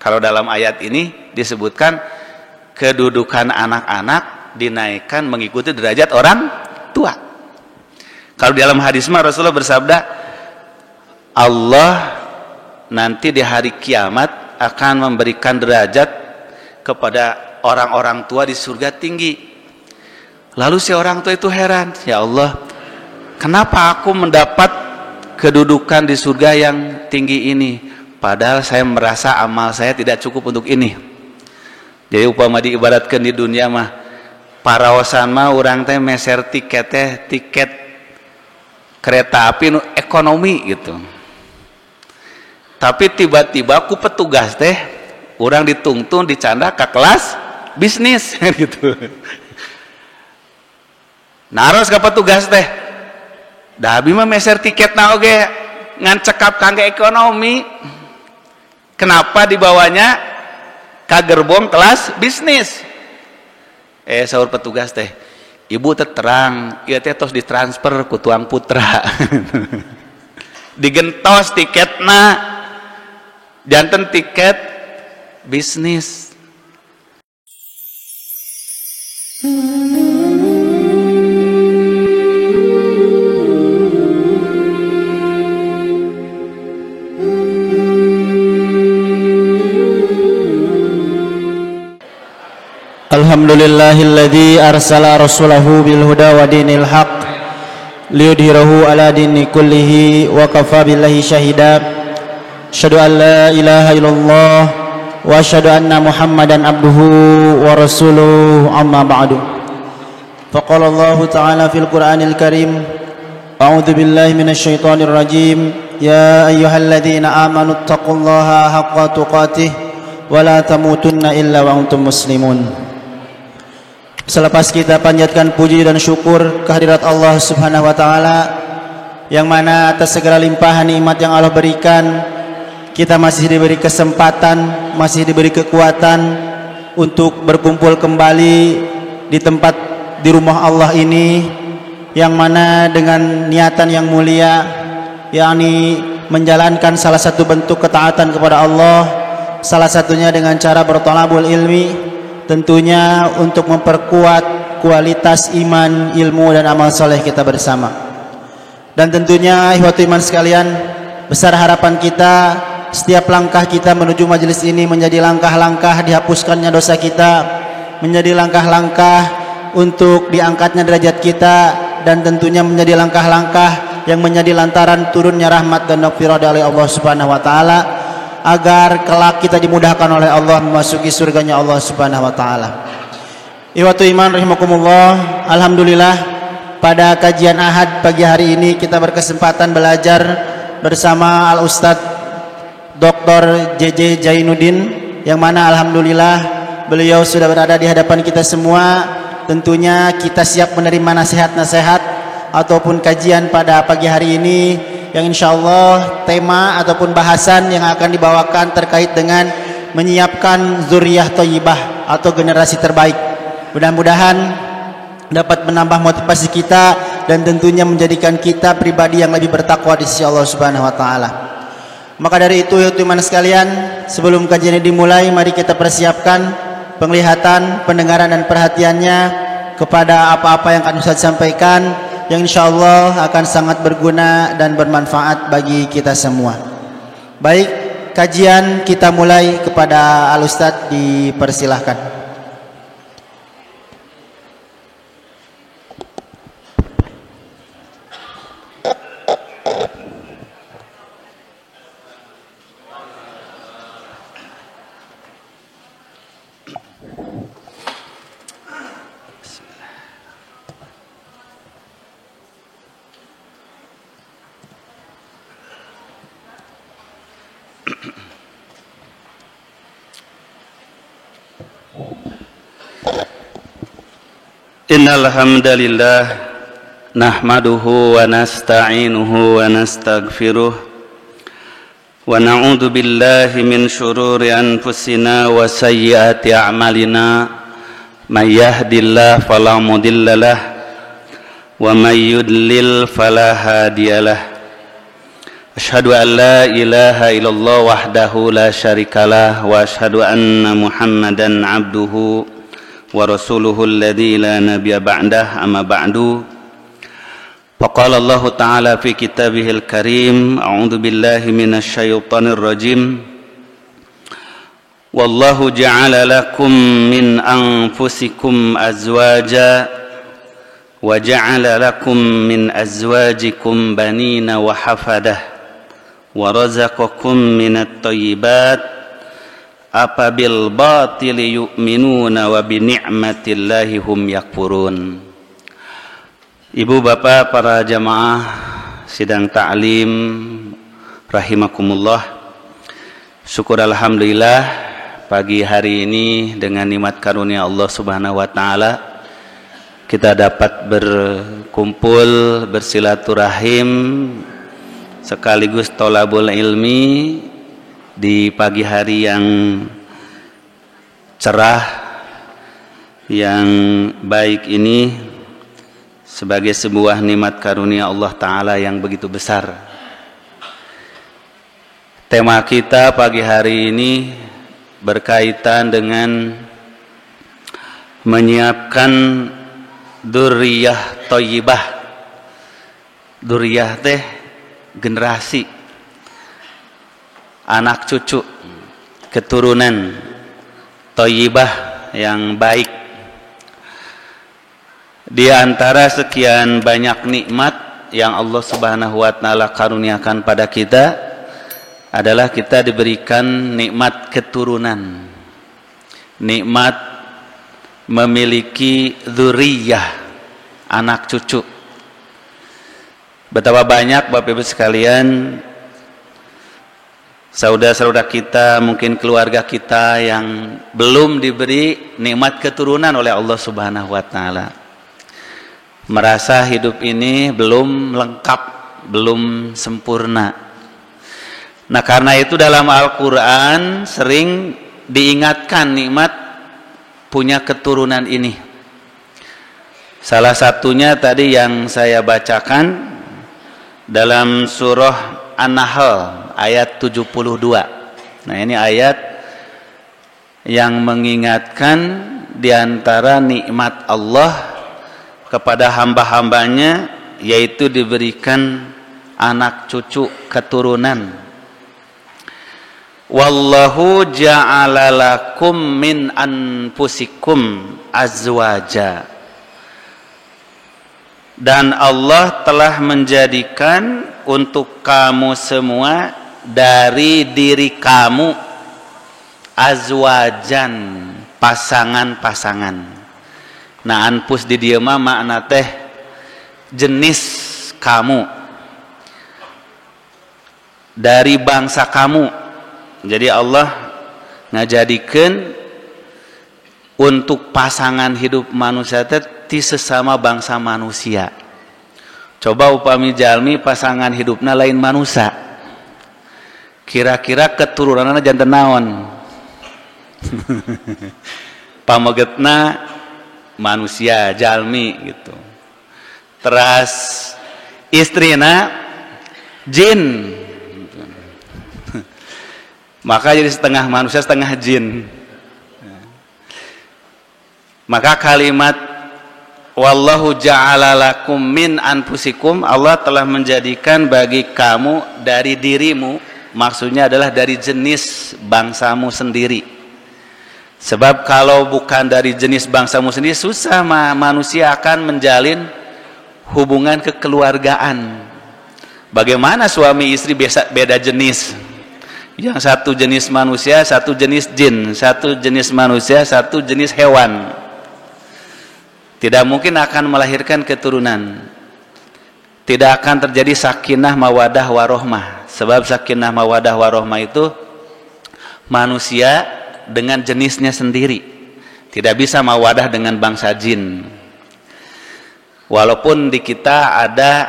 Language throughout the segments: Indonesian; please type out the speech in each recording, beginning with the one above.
Kalau dalam ayat ini disebutkan kedudukan anak-anak dinaikkan mengikuti derajat orang tua. Kalau di dalam hadis mah Rasulullah bersabda, Allah nanti di hari kiamat akan memberikan derajat kepada orang-orang tua di surga tinggi. Lalu si orang tua itu heran, ya Allah, kenapa aku mendapat kedudukan di surga yang tinggi ini? Padahal saya merasa amal saya tidak cukup untuk ini. Jadi upama diibaratkan di dunia mah, paraosan mah orang teh meser tiket kereta api ekonomi gitu. Tapi tiba-tiba ku petugas teh orang ditungtung dicanda ke kelas bisnis gitu. Naros ke petugas teh, dah abi mah meser tiket na oge ngan cekap kangge ekonomi. Kenapa dibawanya ke gerbong kelas bisnis? Saur petugas teh, ibu teh terang, ieu teh tos ditransfer ku tuang putra. Digentos tiketna, janten tiket bisnis. Alhamdulillahilladzi arsala rasulahu bil huda wa dinil haq liyudhhirahu ala dini kullihi wa kafa billahi shahida. Asyhadu an la ilaha illallah wa asyhadu anna Muhammadan abduhu wa rasuluhu, amma ba'du. Faqala Allah ta'ala fil Qur'anil Karim, a'udzu billahi minasy syaithanir rajim, ya ayyuhalladzina amanu taqullaha haqqa tuqatih wa la tamutunna illa wa antum muslimun. Selepas kita panjatkan puji dan syukur kehadirat Allah Subhanahu wa taala, yang mana atas segala limpahan nikmat yang Allah berikan, kita masih diberi kesempatan, masih diberi kekuatan untuk berkumpul kembali di tempat di rumah Allah ini, yang mana dengan niatan yang mulia, yakni menjalankan salah satu bentuk ketaatan kepada Allah, salah satunya dengan cara berthalabul ilmi, tentunya untuk memperkuat kualitas iman, ilmu dan amal soleh kita bersama. Dan tentunya ihwatu iman sekalian, besar harapan kita setiap langkah kita menuju majelis ini menjadi langkah-langkah dihapuskannya dosa kita, menjadi langkah-langkah untuk diangkatnya derajat kita, dan tentunya menjadi langkah-langkah yang menjadi lantaran turunnya rahmat dan maghfirah dari Allah Subhanahu wa taala, agar kelak kita dimudahkan oleh Allah memasuki surganya Allah Subhanahu wa taala. Ihwatu iman rahimakumullah, alhamdulillah pada kajian Ahad pagi hari ini kita berkesempatan belajar bersama Al Ustadz Dr. JJ Jainuddin, yang mana alhamdulillah beliau sudah berada di hadapan kita semua. Tentunya kita siap menerima nasihat-nasihat ataupun kajian pada pagi hari ini, yang insyaallah tema ataupun bahasan yang akan dibawakan terkait dengan menyiapkan zuriyah thayyibah atau generasi terbaik. Mudah-mudahan dapat menambah motivasi kita dan tentunya menjadikan kita pribadi yang lebih bertakwa di sisi Allah Subhanahu wa taala. Maka dari itu, teman sekalian, sebelum kajian ini dimulai, mari kita persiapkan penglihatan, pendengaran dan perhatiannya kepada apa-apa yang akan Ustaz sampaikan, yang insyaallah akan sangat berguna dan bermanfaat bagi kita semua. Baik, kajian kita mulai. Kepada Al Ustadz dipersilahkan. Innal hamdalillah nahmaduhu wa nasta'inuhu wa nastaghfiruh wa na'udzu billahi min shururi anfusina wa sayyiati a'malina, may yahdihillahu fala mudhillalah wa may yudlil fala hadiyalah. Asyhadu an la ilaha illallah wahdahu la syarikalah wa asyhadu anna Muhammadan abduhu wa rasuluhu alladzi la nabiyya ba'dah amma ba'du. Faqala Allah Ta'ala fi kitabihil karim, a'udzu billahi minasy syaithanir rajim. Wallahu ja'ala lakum min anfusikum azwaja wa ja'ala lakum min azwajikum banina wa hafadah wa razaqakum minat thayyibat apabil batili yu'minuna wa bi ni'matillahi hum yakfurun. Ibu bapak para jamaah sidang ta'lim rahimakumullah, syukur alhamdulillah pagi hari ini dengan nikmat karunia Allah Subhanahu wa taala kita dapat berkumpul bersilaturahim sekaligus tholabul ilmi di pagi hari yang cerah yang baik ini sebagai sebuah nikmat karunia Allah Ta'ala yang begitu besar. Tema kita pagi hari ini berkaitan dengan menyiapkan dzurriyyah thayyibah. Dzurriyyah teh generasi, anak cucu, keturunan thayyibah yang baik. Di antara sekian banyak nikmat yang Allah Subhanahu wa taala karuniakan pada kita adalah kita diberikan nikmat keturunan, nikmat memiliki dzurriyyah, anak cucu. Betapa banyak Bapak Ibu sekalian, saudara-saudara kita, mungkin keluarga kita yang belum diberi nikmat keturunan oleh Allah Subhanahu wa taala. Merasa hidup ini belum lengkap, belum sempurna. Nah, karena itu dalam Al-Qur'an sering diingatkan nikmat punya keturunan ini. Salah satunya tadi yang saya bacakan dalam surah An-Nahl ayat 72. Nah, ini ayat yang mengingatkan diantara nikmat Allah kepada hamba-hambanya, yaitu diberikan anak cucu keturunan. Wallahu ja'ala lakum min anfusikum azwaja. Dan Allah telah menjadikan untuk kamu semua dari diri kamu azwajan, pasangan-pasangan. Nah, anfus di dieu mah makna teh jenis kamu, dari bangsa kamu. Jadi Allah ngajadikeun untuk pasangan hidup manusia teh ti sesama bangsa manusia. Coba upami jalmi pasangan hidupna lain manusia, kira-kira keturunanna janten naon? Pamegetna manusia jalmi gitu. Teras istrina jin. Maka jadi setengah manusia setengah jin. Maka kalimat wallahu ja'ala lakum min anfusikum, Allah telah menjadikan bagi kamu dari dirimu, maksudnya adalah dari jenis bangsamu sendiri. Sebab kalau bukan dari jenis bangsamu sendiri, susah manusia akan menjalin hubungan kekeluargaan. Bagaimana suami istri beda jenis? Yang satu jenis manusia, satu jenis jin, satu jenis manusia, satu jenis hewan. Tidak mungkin akan melahirkan keturunan. Tidak akan terjadi sakinah mawadah warohmah. Sebab sakinah mawadah warohmah itu manusia dengan jenisnya sendiri. Tidak bisa mawadah dengan bangsa jin. Walaupun di kita ada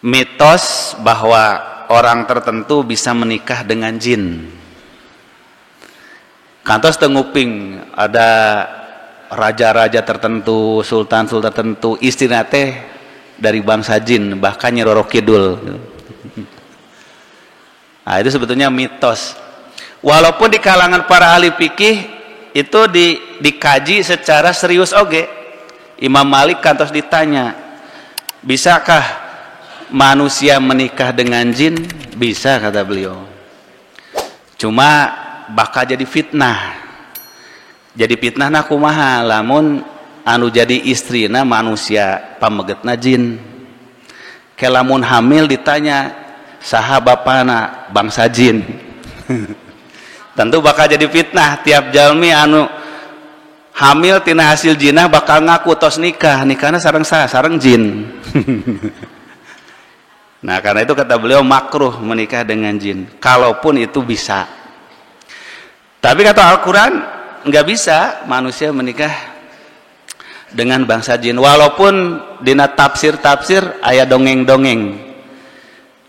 mitos bahwa orang tertentu bisa menikah dengan jin. Kantos tenguping ada raja-raja tertentu, sultan-sultan tertentu, istrina teh dari bangsa jin, bahkan Nyi Roro Kidul. Nah, itu sebetulnya mitos. Walaupun di kalangan para ahli fikih itu dikaji secara serius oge. Imam Malik kantos ditanya, bisakah manusia menikah dengan jin? Bisa, kata beliau. Cuma bakal jadi fitnah. Jadi fitnah na kumaha lamun anu jadi istrina manusia pamegetna jin. Kelamun hamil ditanya, saha bapana? Bangsa jin. Tentu bakal jadi fitnah. Tiap jalmi anu hamil tina hasil jinah bakal ngaku tos nikahna sareng saha? Sareng jin. Nah, karena itu kata beliau makruh menikah dengan jin, kalaupun itu bisa. Tapi kata Al-Quran nggak bisa manusia menikah dengan bangsa jin. Walaupun dina tafsir-tafsir aya dongeng-dongeng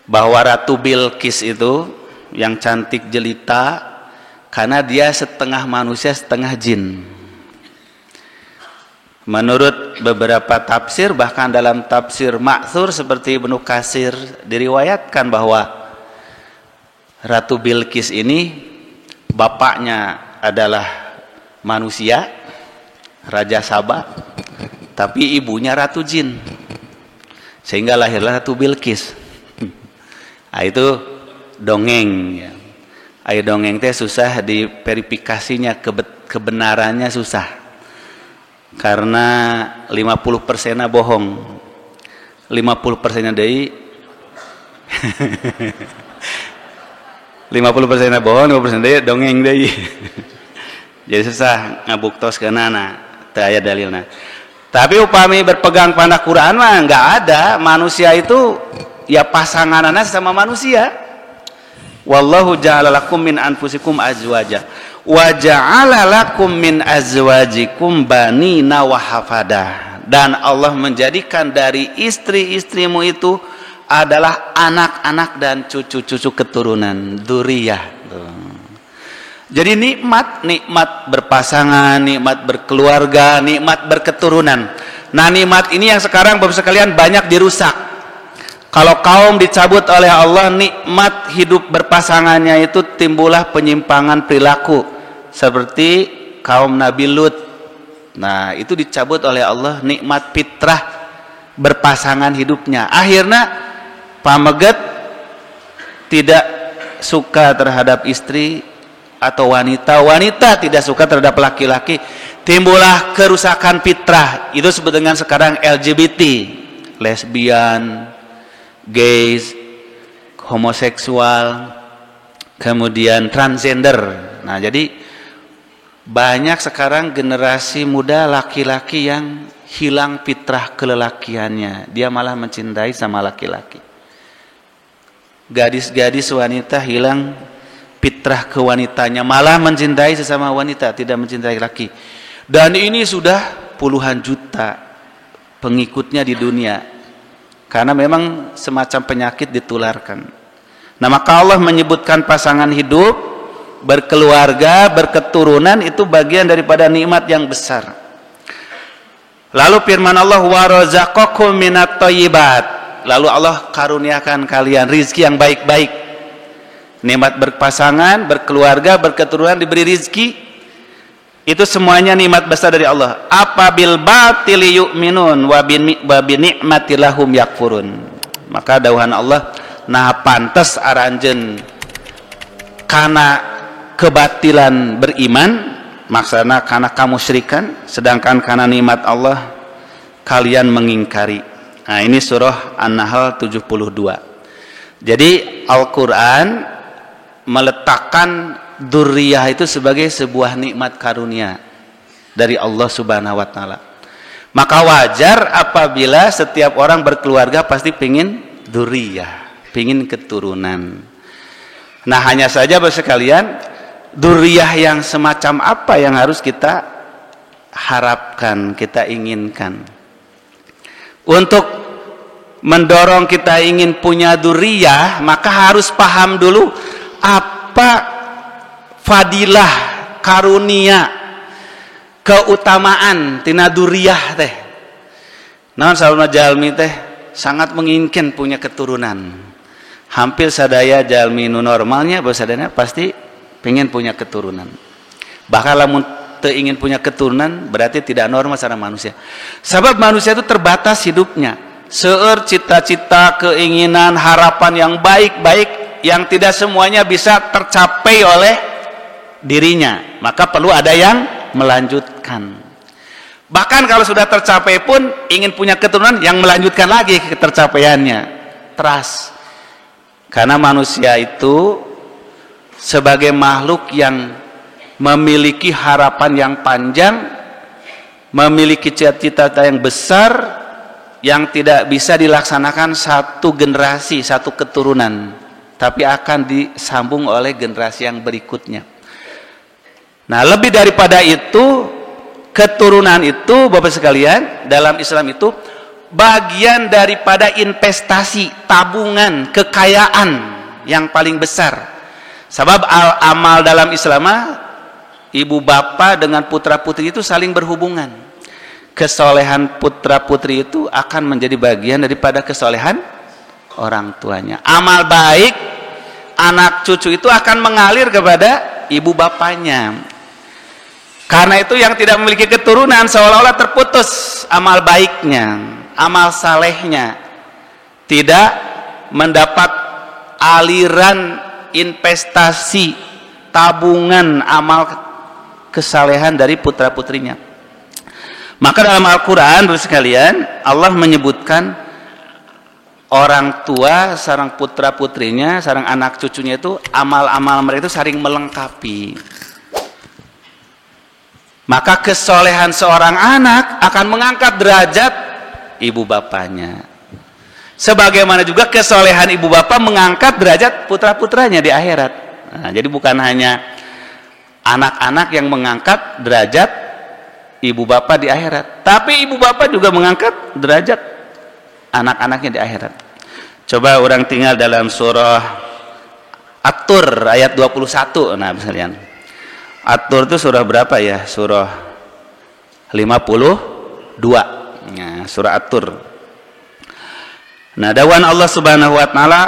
bahwa Ratu Bilqis itu yang cantik jelita karena dia setengah manusia setengah jin. Menurut beberapa tafsir, bahkan dalam tafsir ma'thur seperti Ibnu Katsir, diriwayatkan bahwa Ratu Bilqis ini bapaknya adalah manusia, Raja Saba, tapi ibunya Ratu Jin, sehingga lahirlah Ratu Bilqis. Nah, itu dongeng ya. Ayo dongeng teh susah diverifikasinya, kebenarannya susah. Karena 50%-na bohong, 50%-na deui 50%-na bohong, 50% deui dongeng deui. Jadi susah ngabuktoskeunana, teu aya dalilna. Tapi upami berpegang pada Quran mah enggak ada. Manusia itu ya pasanganana sama manusia. Wallahu ja'ala lakum min anfusikum azwaja wa ja'ala lakum min azwajikum banina wa hafada. Dan Allah menjadikan dari istri-istrimu itu adalah anak-anak dan cucu-cucu keturunan, dzurriyyah. Jadi nikmat berpasangan, nikmat berkeluarga, nikmat berketurunan. Nah, nikmat ini yang sekarang Bapak sekalian banyak dirusak. Kalau kaum dicabut oleh Allah nikmat hidup berpasangannya, itu timbullah penyimpangan perilaku seperti kaum Nabi Lut. Nah, itu dicabut oleh Allah nikmat fitrah berpasangan hidupnya. Akhirnya pameget tidak suka terhadap istri atau wanita tidak suka terhadap laki-laki, timbullah kerusakan fitrah. Itu disebut dengan sekarang LGBT, lesbian, gays, homoseksual, kemudian transgender. Nah, jadi banyak sekarang generasi muda laki-laki yang hilang fitrah kelelakiannya, dia malah mencintai sama laki-laki. Gadis-gadis wanita hilang fitrah kewanitanya, malah mencintai sesama wanita, tidak mencintai laki. Dan ini sudah puluhan juta pengikutnya di dunia, karena memang semacam penyakit ditularkan. Nah, maka Allah menyebutkan pasangan hidup, berkeluarga, berketurunan itu bagian daripada nikmat yang besar. Lalu firman Allah, wa razaqakum minat thayyibat. Lalu Allah karuniakan kalian rizki yang baik-baik. Nikmat berpasangan, berkeluarga, berketurunan, diberi rizki, itu semuanya nikmat besar dari Allah. Apabil batili yu'minun wa bi ni'mati lahum yakfurun. Maka dauhan Allah, nah pantes aranjeun kana kebatilan beriman, maksana kana kamusyrikan, sedangkan kana nikmat Allah kalian mengingkari. Nah, ini surah An-Nahl 72. Jadi Al-Qur'an meletakkan dzurriyyah itu sebagai sebuah nikmat karunia dari Allah Subhanahu wa taala. Maka wajar apabila setiap orang berkeluarga pasti pengin dzurriyyah, pengin keturunan. Nah, hanya saja Bapak sekalian, dzurriyyah yang semacam apa yang harus kita harapkan, kita inginkan. Untuk mendorong kita ingin punya dzurriyyah, maka harus paham dulu apa fadilah, karunia, keutamaan tina dzurriyyah teh. Naon saluna jalmi teh sangat menginginkan punya keturunan. hampir sadaya jalmi nu normalnya basadana pasti pengen punya keturunan. Bahkan lamun teu ingin punya keturunan berarti tidak normal secara manusia. Sebab manusia itu terbatas hidupnya. Seueur cita-cita, keinginan, harapan yang baik-baik yang tidak semuanya bisa tercapai oleh dirinya. Maka perlu ada yang melanjutkan. Bahkan kalau sudah tercapai pun ingin punya keturunan yang melanjutkan lagi ke tercapaiannya. Trust. Karena manusia itu sebagai makhluk yang memiliki harapan yang panjang, memiliki cita-cita yang besar yang tidak bisa dilaksanakan satu generasi, satu keturunan, tapi akan disambung oleh generasi yang berikutnya. Nah, lebih daripada itu, keturunan itu Bapak sekalian dalam Islam itu bagian daripada investasi, tabungan, kekayaan yang paling besar. Sebab amal dalam Islam, ibu bapa dengan putra putri itu saling berhubungan. Kesolehan putra putri itu akan menjadi bagian daripada kesolehan orang tuanya. Amal baik anak cucu itu akan mengalir kepada ibu bapanya. Karena itu yang tidak memiliki keturunan seolah-olah terputus amal baiknya, amal salehnya, tidak mendapat aliran investasi, tabungan amal kesalehan dari putra putrinya. Maka dalam Al-Quran sekalian Allah menyebutkan orang tua, sareng putra putrinya, sareng anak cucunya itu amal-amal mereka itu saling melengkapi. Maka kesolehan seorang anak akan mengangkat derajat ibu bapanya. Sebagaimana juga kesolehan ibu bapa mengangkat derajat putra-putranya di akhirat. Nah, jadi bukan hanya anak-anak yang mengangkat derajat ibu bapa di akhirat, tapi ibu bapa juga mengangkat derajat anak-anaknya di akhirat. Coba orang tinggal dalam surah At-Tur ayat 21. Nah, sekalian. At-Tur itu surah berapa ya? Surah 52. Nah, surah At-Tur. Nah, dawan Allah Subhanahu wa taala,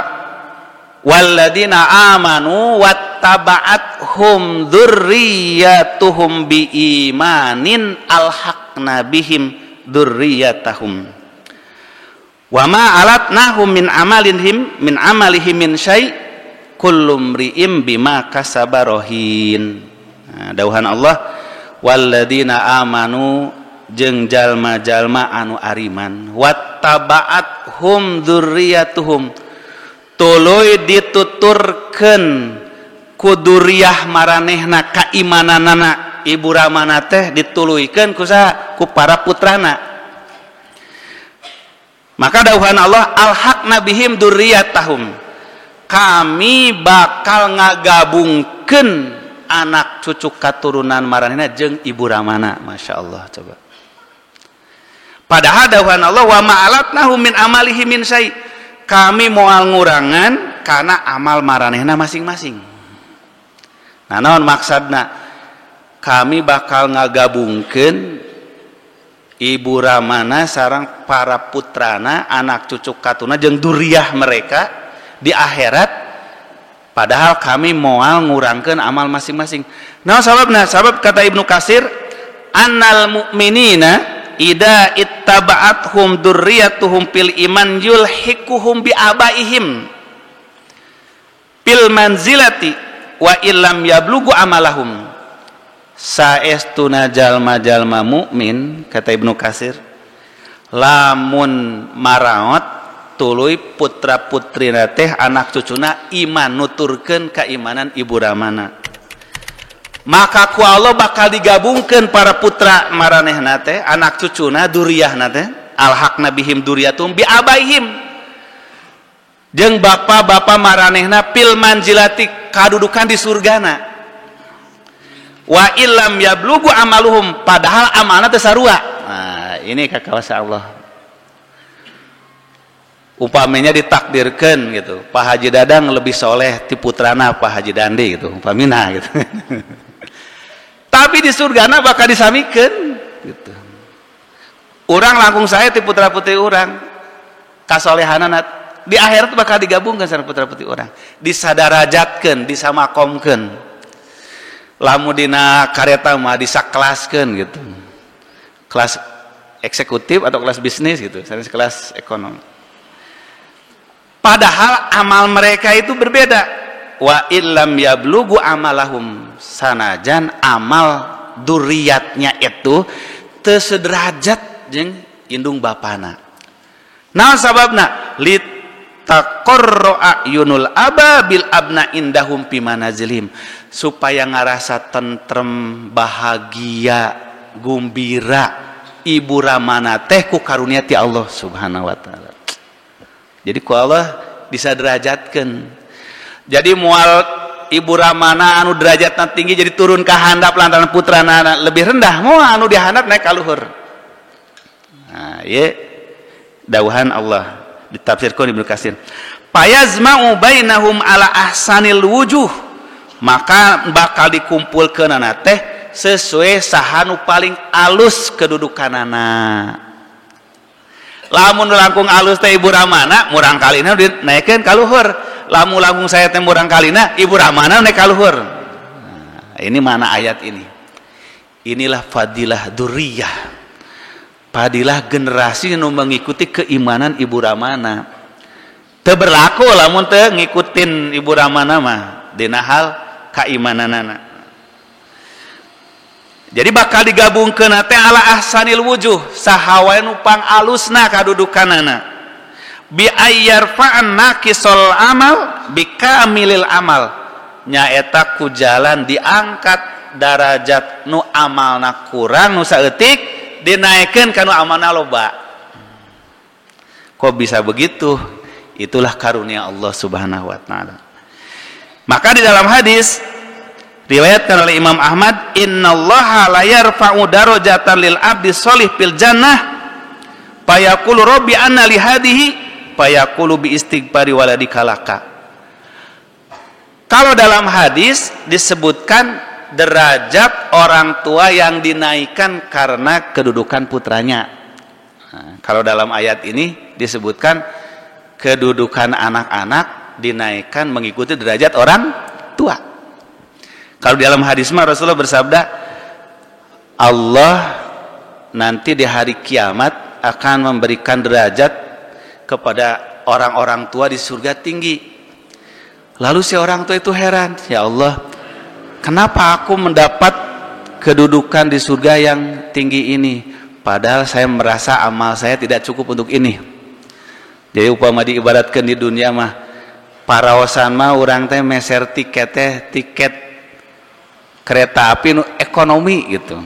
walladzina amanu wattaba'athum dzurriyyatuhum biimanin alhaqna bihim dzurriyyatahum wama alatnahum min amalihim min syai' kullu mri'im bima kasaba rahin. Nah, dauhan Allah, walladzina amanu jeung jalma-jalma anu ariman, wattaba'athum dzurriyyatuhum tuluy dituturkeun ku dzurriyyah maranehna kaimananana ibu ramana teh dituluykeun ku saha? Ku para putrana. Maka dauhan Allah, alhaqna bihim dzurriyyatahum, kami bakal ngagabungkeun anak cucu katurunan maranehna jeung ibu ramana. Masya Allah. Coba padahal dauhan Allah, wa ma'alatnahum min amalihim min syai', kami moal ngurangan karena amal maranehna masing-masing. Nah, naon maksudna? Kami bakal ngagabungkeun ibu ramana sareng para putrana, anak cucu katuna jeung duriyah mereka di akhirat, padahal kami moal ngurangkeun amal masing-masing. Nah, sabab kata Ibnu Katsir, annal mu'minina ida ittaba'athum dzurriyyatuhum fil iman yulhikuhum bi abaihim bil manzilati wa illam yablugu amalahum. Saestuna jalma-jalma mukmin, kata Ibnu Katsir, lamun maraot tuluy putra putrina teh anak cucuna iman nuturkeun keimanan ibu ramana, maka ku Allah bakal digabungkeun para putra maranehna teh anak cucuna duriyahna teh alhaqna bihim dzurriyyatum bi abaihim jeung bapa-bapa maranehna pil manjilati kadudukan di surgana, wa illam yablugu amaluhum, padahal amalna teh sarua. Nah, ini kakawasa Allah. Upamanya ditakdirkan gitu, Pak Haji Dadang lebih soleh ti putrana Pak Haji Dandi gitu, upamina gitu. Tapi di surgana bakal disamikeun gitu. Urang langkung saya ti putra putri urang kasolehanana di akhirat bakal digabungkan sareng putra-putri orang, disadarajatkeun, disamakomkeun. Lamun dina kareta mah disakelaskeun gitu. Kelas eksekutif atau kelas bisnis gitu, sanes kelas ekonomi. Padahal amal mereka itu berbeda. Wa illam yablughu amalahum, sanajan amal duriyatnya itu teu sederajat jeung indung bapana. Naon sababna? Litaqarra ayunul aba bil abna indahum fi manazilihim, supaya ngarasa tentrem, bahagia, gumbira ibu ramana teh ku karunia ti Allah Subhanahu wa taala. Jadi ku Allah disaderajatkeun. Jadi mual ibu ramana anu derajatna tinggi jadi turun ke handap lantaran putrana lebih rendah, moal anu di handap naik ka luhur. Nah, ye dawuhan Allah ditafsirkeun Ibnu Katsir. Payazma'u bainahum ala ahsanil wujuh, maka bakal dikumpulkeunana teh sesuai sahanu paling alus kedudukanana. Lamun langkung alus teh ibu ramana, murang kalina dinaikeun ka luhur. Lamun langkung saya teh murang kalina, ibu ramana naik ka luhur. Nah, ini mana ayat ini? Inilah fadilah dzurriyyah. Fadilah generasi nu mengikuti keimanan ibu ramana. Teu berlaku lamun teu ngikutin ibu ramana mah dina hal keimananana. Jadi bakal digabungkeun teh ala ahsanil wujuh, sahawae nu pang alusna kadudukanana. Bi ayyarfa'an naqisal amal bi kamilil amal, nyaeta ku jalan diangkat darajat nu amalna kurang nu saeutik dinaikeun ka nu amalna loba. Kok bisa begitu? Itulah karunia Allah Subhanahu wa taala. Maka di dalam hadis riwayatkan oleh Imam Ahmad, innallaha la yarfa'u darajatan lil abdi sholih fil jannah fayaqulu rabbi anna li hadhihi fayaqulu bi istighfari waladikalaka. Kalau dalam hadis disebutkan derajat orang tua yang dinaikkan karena kedudukan putranya. Nah, kalau dalam ayat ini disebutkan kedudukan anak-anak dinaikkan mengikuti derajat orang tua. Kalau di dalam hadis mah Rasulullah bersabda, Allah nanti di hari kiamat akan memberikan derajat kepada orang-orang tua di surga tinggi. Lalu si orang tua itu heran, ya Allah, kenapa aku mendapat kedudukan di surga yang tinggi ini, padahal saya merasa amal saya tidak cukup untuk ini. Jadi upama diibaratkan di dunia mah, paraosan mah orang teh meser tiket kereta api ekonomi gitu.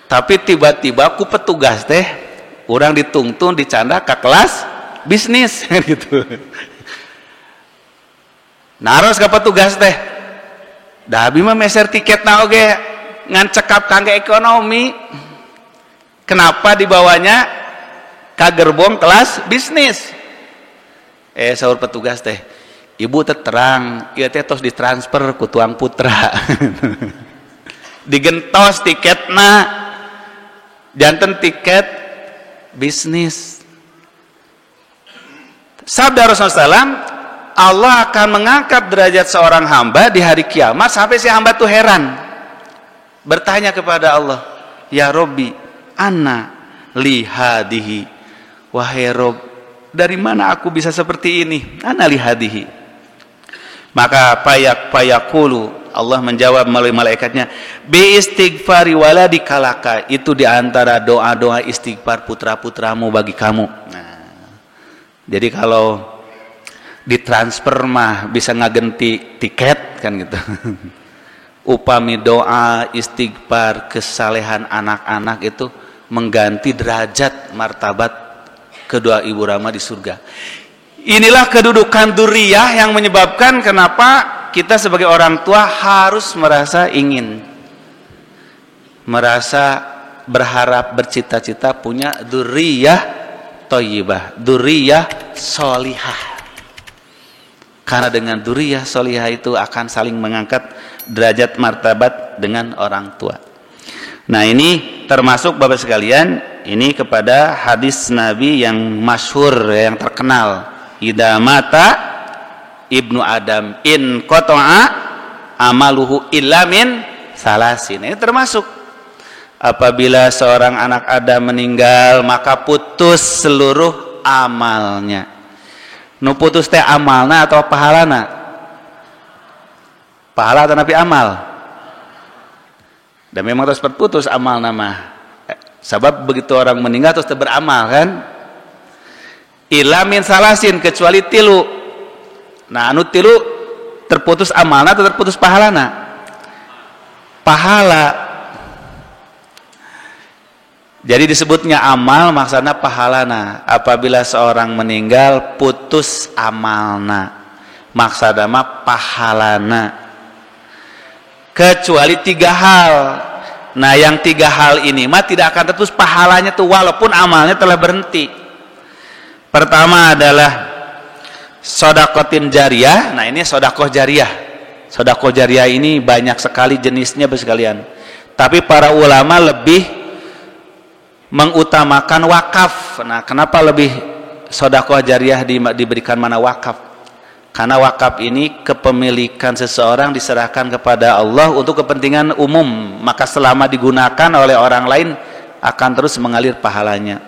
Tapi tiba-tiba ku petugas teh orang ditungtung dicanda ke kelas bisnis gitu. Naros ke petugas teh, dah abi mah meser tiket na oge ngan cekap kangge ekonomi. Kenapa dibawanya ka gerbong kelas bisnis? Saur petugas teh, ibu teh terang, ieu teh tos ditransfer ku tuang putra. Digentos tiketna, janten tiket bisnis. Sabda Rasulullah SAW, Allah akan mengangkat derajat seorang hamba di hari kiamat sampai si hamba itu heran, bertanya kepada Allah, ya Robbi, anna li hadihi, wahai Rob, dari mana aku bisa seperti ini? Anna li hadihi. Maka payakulu, Allah menjawab melalui malaikatnya, bi istighfari waladikalaka, itu diantara doa-doa istighfar putra-putramu bagi kamu. Nah, jadi kalau ditransfer mah bisa ngagenti tiket kan gitu. Upami doa istighfar kesalehan anak-anak itu mengganti derajat martabat kedua ibu rama di surga. Inilah kedudukan dzurriyyah yang menyebabkan kenapa kita sebagai orang tua harus merasa ingin, merasa berharap, bercita-cita punya dzurriyyah thayyibah, dzurriyyah sholihah. Karena dengan dzurriyyah sholihah itu akan saling mengangkat derajat martabat dengan orang tua. Nah, ini termasuk Bapak sekalian ini kepada hadis Nabi yang masyhur, yang terkenal, idza mata ibnu Adam in qata'a amaluhu illa min salasin. Ini termasuk apabila seorang anak Adam meninggal maka putus seluruh amalnya. Nu putus teh amalna atau pahalana? Pahala atau napi amal? Dan memang terus berputus amal nama. Sebab begitu orang meninggal terus beramal kan? Illa min salasin, kecuali tilu. Nah, anu tilu terputus amalna atau terputus pahalana? Pahala. Jadi disebutnya amal maksudnya pahalana. Apabila seorang meninggal putus amalna, maksudnya mah pahalana. Kecuali 3 hal. Nah, yang 3 hal ini mah tidak akan terputus pahalanya tuh walaupun amalnya telah berhenti. Pertama adalah sodakotin jariyah. Nah, ini sodakoh jariyah. Sodakoh jariyah ini banyak sekali jenisnya sekalian. Tapi para ulama lebih mengutamakan wakaf. Nah, kenapa lebih sodakoh jariyah diberikan mana wakaf? Karena wakaf ini kepemilikan seseorang diserahkan kepada Allah untuk kepentingan umum, maka selama digunakan oleh orang lain akan terus mengalir pahalanya.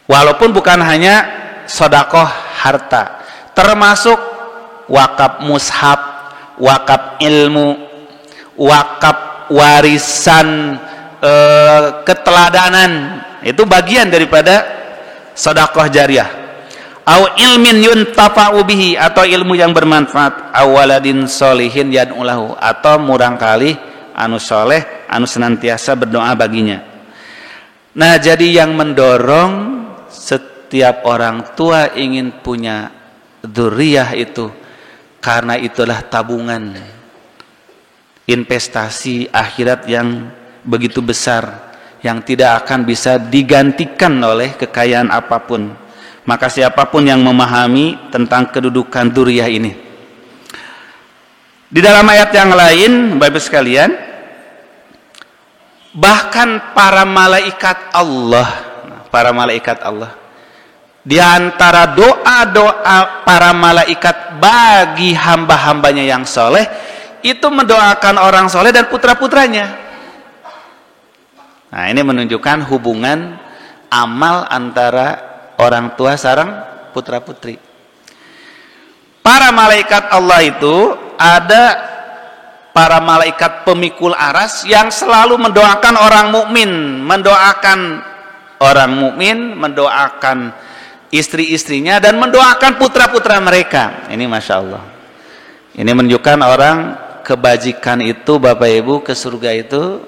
Walaupun bukan hanya sodakoh harta, termasuk wakaf mushaf, wakaf ilmu, wakaf warisan, keteladanan, itu bagian daripada sodakoh jariyah. Au ilmin yuntafa'u bihi, atau ilmu yang bermanfaat, awaladin solihin yad'ulahu, atau murangkali anu soleh anu senantiasa berdoa baginya. Nah, jadi yang mendorong setiap orang tua ingin punya dzurriyyah itu karena itulah tabungan investasi akhirat yang begitu besar yang tidak akan bisa digantikan oleh kekayaan apapun. Maka siapapun yang memahami tentang kedudukan dzurriyyah ini, di dalam ayat yang lain, Bapak sekalian, bahkan para malaikat Allah, di antara doa-doa para malaikat bagi hamba-hambanya yang soleh, itu mendoakan orang soleh dan putra-putranya. Nah, ini menunjukkan hubungan amal antara orang tua sareng putra putri. Para malaikat Allah itu ada para malaikat pemikul aras yang selalu mendoakan orang mukmin, mendoakan istri-istrinya dan mendoakan putra-putra mereka. Ini Masya Allah. Ini menunjukkan orang kebajikan itu, Bapak Ibu, ke surga itu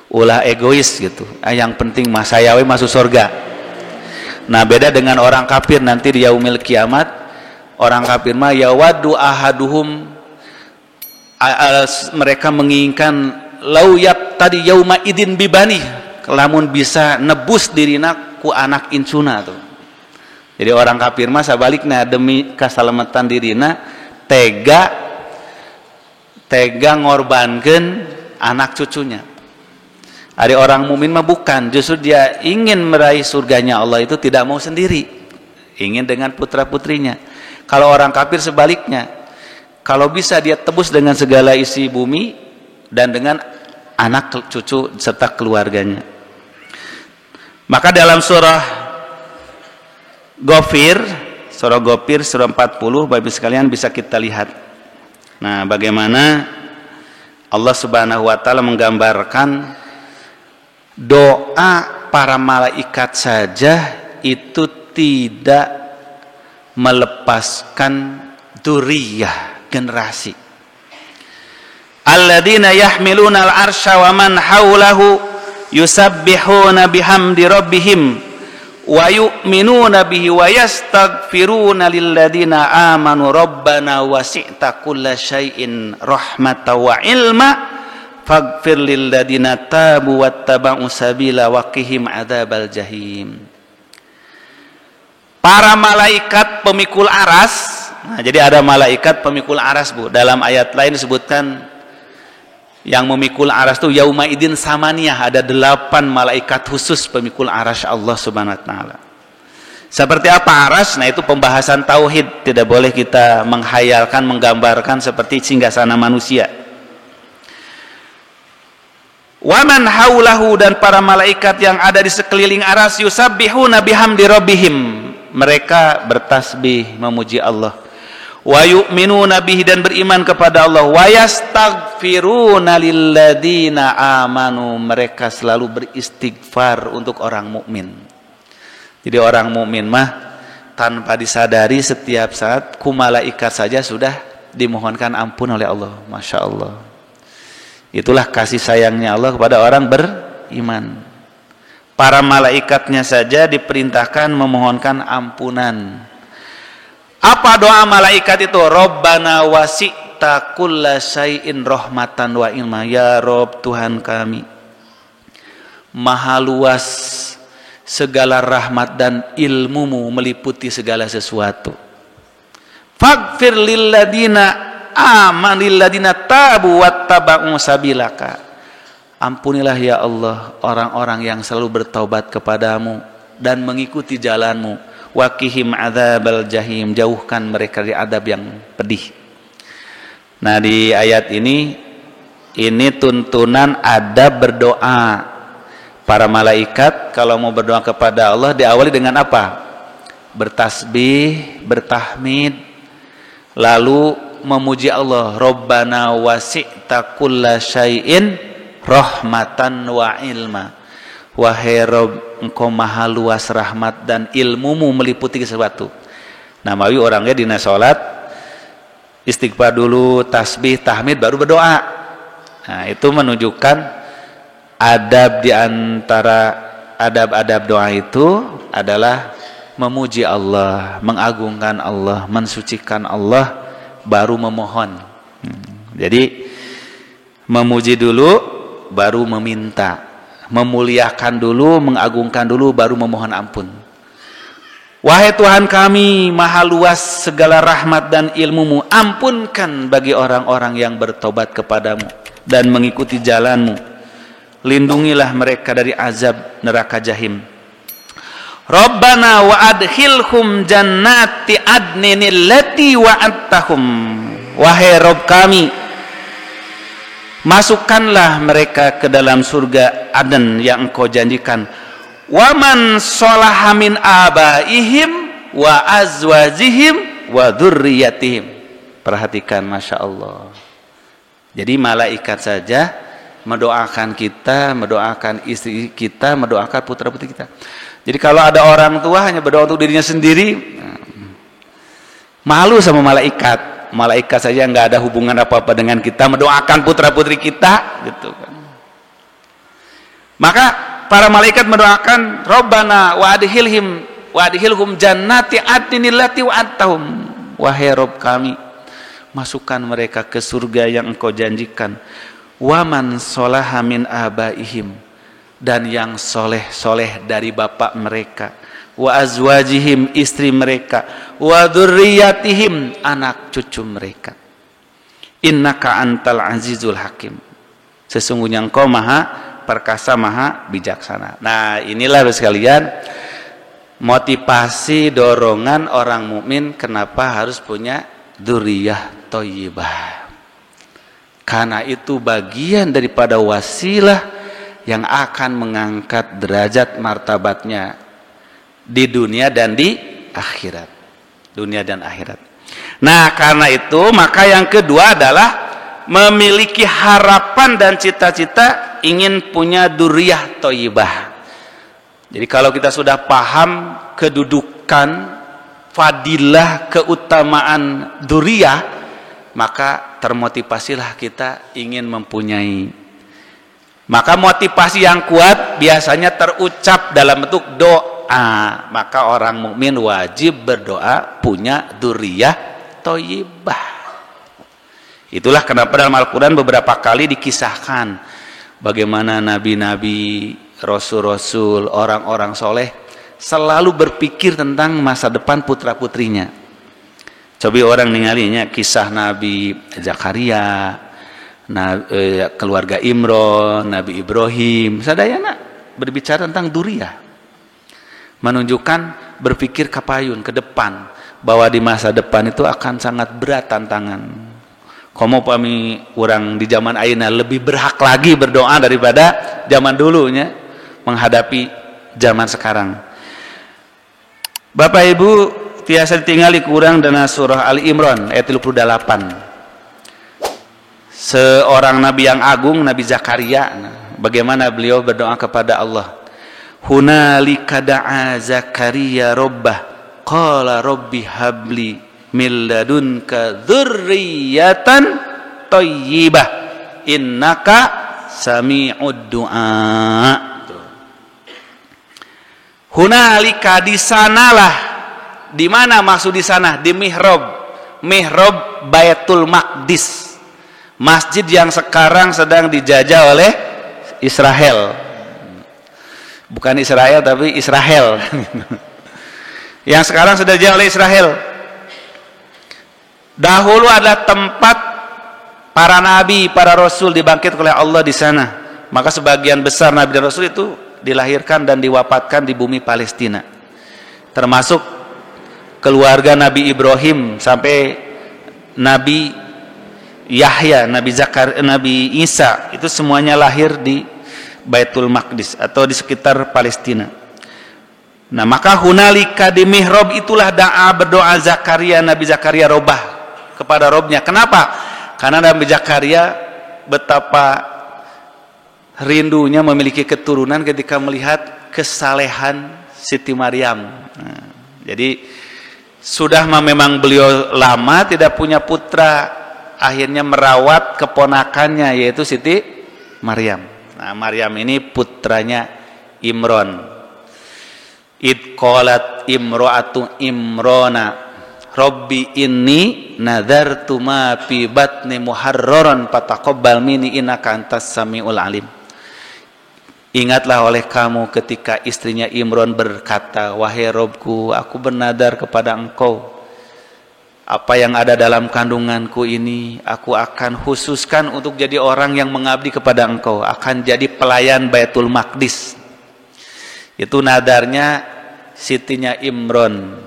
ulah egois gitu. Yang penting mas saya we masuk surga. Nah, beda dengan orang kafir nanti di yaumil kiamat. Orang kafir mah yawaddu ahaduhum, mereka menginginkan lauyat tadi yauma idin bibani, lamun bisa nebus dirina ku anak incuna tuh. Jadi orang kafir mah sabalikna demi kasalamatan dirina tega ngorbankeun anak cucunya. Ada orang mukmin mah bukan, justru dia ingin meraih surganya Allah itu tidak mau sendiri, ingin dengan putra-putrinya. Kalau orang kafir sebaliknya, kalau bisa dia tebus dengan segala isi bumi dan dengan anak cucu serta keluarganya. Maka dalam surah Ghafir, surah 40, Bapak sekalian bisa kita lihat. Nah, bagaimana Allah Subhanahu wa taala menggambarkan doa para malaikat saja itu tidak melepaskan dzurriyyah, generasi. Alladzina yahmiluna al-arsya wa man haulahu yusabbihuna bihamdi rabbihim wa yu'minuna bihi wa yastaghfiruna lilladzina amanu rabbana wasi'ta kulla syai'in rahmatan wa ilma faghfir lil ladina tabu wattaba'u sabila wa qihim adzabal jahim. Para malaikat pemikul aras. Nah, jadi ada malaikat pemikul aras, Bu. Dalam ayat lain disebutkan Yang memikul aras itu yauma idin samaniyah, ada 8 malaikat khusus pemikul aras Allah Subhanahu wa taala. Seperti apa aras? Nah, itu pembahasan tauhid, tidak boleh kita menghayalkan, menggambarkan seperti singgasana manusia. Wa man haulahu, dan para malaikat yang ada di sekeliling aras, yusabbihuna bihamdi rabbihim, mereka bertasbih memuji Allah. Wa yu'minuna bihi, dan beriman kepada Allah. Wa yastaghfiruna lilladzina amanu, mereka selalu beristighfar untuk orang mukmin. Jadi orang mukmin mah tanpa disadari setiap saat ku malaikat saja sudah dimohonkan ampun oleh Allah. Masya Allah. Itulah kasih sayangnya Allah kepada orang beriman. Para malaikatnya saja diperintahkan memohonkan ampunan. Apa doa malaikat itu? Rabbana wasi'ta kulla syai'in rahmatan wa ilma. Ya Rabb, Tuhan kami, maha luas segala rahmat dan ilmumu meliputi segala sesuatu. Faghfir lilladina lilladina tabu wattaba'u sabilaka. Ampunilah ya Allah orang-orang yang selalu bertaubat kepadamu dan mengikuti jalanmu. Waqihim adzabal jahim, jauhkan mereka dari adab yang pedih. Nah, di ayat ini tuntunan adab berdoa. Para malaikat kalau mau berdoa kepada Allah diawali dengan apa? Bertasbih, bertahmid, lalu memuji Allah. Rabbana wasi'ta kulla syai'in rahmatan wa ilma. Wahai Rabb, engkau maha luas rahmat dan ilmumu meliputi sesuatu. Nah, mawi orangnya dina salat istighfar dulu, tasbih, tahmid, baru berdoa. Nah, itu menunjukkan adab, di antara adab-adab doa itu adalah memuji Allah, mengagungkan Allah, mensucikan Allah, baru memohon. Jadi memuji dulu, baru meminta, memuliakan dulu, mengagungkan dulu, baru memohon ampun. Wahai Tuhan kami, maha luas segala rahmat dan ilmumu, ampunkan bagi orang-orang yang bertobat kepadamu dan mengikuti jalanmu. Lindungilah mereka dari azab neraka jahim. Rabbana wa adkhilhum jannati adnin allati wa'adtahum. Wahai Rabb kami, masukkanlah mereka ke dalam surga Aden yang engkau janjikan. Wa man sholaha min abaihim wa azwajihim wa dzurriyyatihim. Perhatikan, Masya Allah. Jadi malaikat saja mendoakan kita, mendoakan istri kita, mendoakan putra-putri kita. Jadi kalau ada orang tua hanya berdoa untuk dirinya sendiri, malu sama malaikat. Malaikat saja nggak ada hubungan apa-apa dengan kita, mendoakan putra-putri kita, gitu kan. Maka para malaikat mendoakan, Rabbana wa adkhilhum jannati adnin allati wa'adtahum. Wahai Rabb kami, masukkan mereka ke surga yang engkau janjikan. Waman sholaha min abaihim, dan yang soleh dari bapak mereka, wa azwajihim, istri mereka, wa dzurriyyatihim, anak cucu mereka. Innaka antal azizul hakim, sesungguhnya engkau maha perkasa, maha bijaksana. Nah, inilah sekalian motivasi dorongan orang mukmin kenapa harus punya dzurriyyah thayyibah. Karena itu bagian daripada wasilah yang akan mengangkat derajat martabatnya di dunia dan di akhirat. Dunia dan akhirat. Nah, karena itu maka yang kedua adalah memiliki harapan dan cita-cita ingin punya dzurriyyah thayyibah. Jadi kalau kita sudah paham kedudukan, fadilah, keutamaan dzurriyyah, maka termotivasilah kita ingin mempunyai. Maka motivasi yang kuat biasanya terucap dalam bentuk doa. Maka orang mukmin wajib berdoa punya dzurriyyah thayyibah. Itulah kenapa dalam Al-Quran beberapa kali dikisahkan bagaimana nabi-nabi, rasul-rasul, orang-orang soleh selalu berpikir tentang masa depan putra-putrinya. Coba orang ningalinya kisah Nabi Zakaria, keluarga Imron, Nabi Ibrahim, sadayana berbicara tentang duriyah. Menunjukkan berpikir kapayun ke depan, bahwa di masa depan itu akan sangat berat tantangan. Komo pami orang di zaman ayeuna lebih berhak lagi berdoa daripada zaman dulunya menghadapi zaman sekarang. Bapak Ibu, tiasa ditinggali kurang dana surah Ali Imran ayat 38. Seorang nabi yang agung, Nabi Zakaria, bagaimana beliau berdoa kepada Allah. Hunalika da'a Zakaria rabbah qala rabbi habli min ladunka dzurriyyatan thayyibah innaka sami'ud du'a. Hunalika, di sanalah. Di mana maksud di sana? Di mihrab. Mihrab Baitul Maqdis. Masjid yang sekarang sedang dijajah oleh Israel. Bukan Israel tapi Israel. Yang sekarang sedang dijajah oleh Israel. Dahulu adalah tempat para nabi, para rasul dibangkitkan oleh Allah di sana. Maka sebagian besar nabi dan rasul itu dilahirkan dan diwafatkan di bumi Palestina. Termasuk keluarga Nabi Ibrahim sampai Nabi Yahya, Nabi Isa, itu semuanya lahir di Baitul Maqdis atau di sekitar Palestina. Nah, maka hunalika di mihrab itulah berdoa Zakaria, Nabi Zakaria robah kepada Robnya. Kenapa? Karena Nabi Zakaria betapa rindunya memiliki keturunan ketika melihat kesalehan Siti Maryam. Nah, jadi sudah memang beliau lama tidak punya putra, akhirnya merawat keponakannya yaitu Siti Maryam. Nah, Maryam ini putranya Imron. Id qalat imro'atu Imrona Rabbi inni nadartu ma fi batni muharraran fataqabbal minni innaka antas samiul alim. Ingatlah oleh kamu ketika istrinya Imron berkata, wahai Robku, aku bernadar kepada engkau, apa yang ada dalam kandunganku ini aku akan khususkan untuk jadi orang yang mengabdi kepada engkau, akan jadi pelayan Baitul Maqdis. Itu nadarnya sitinya Imron.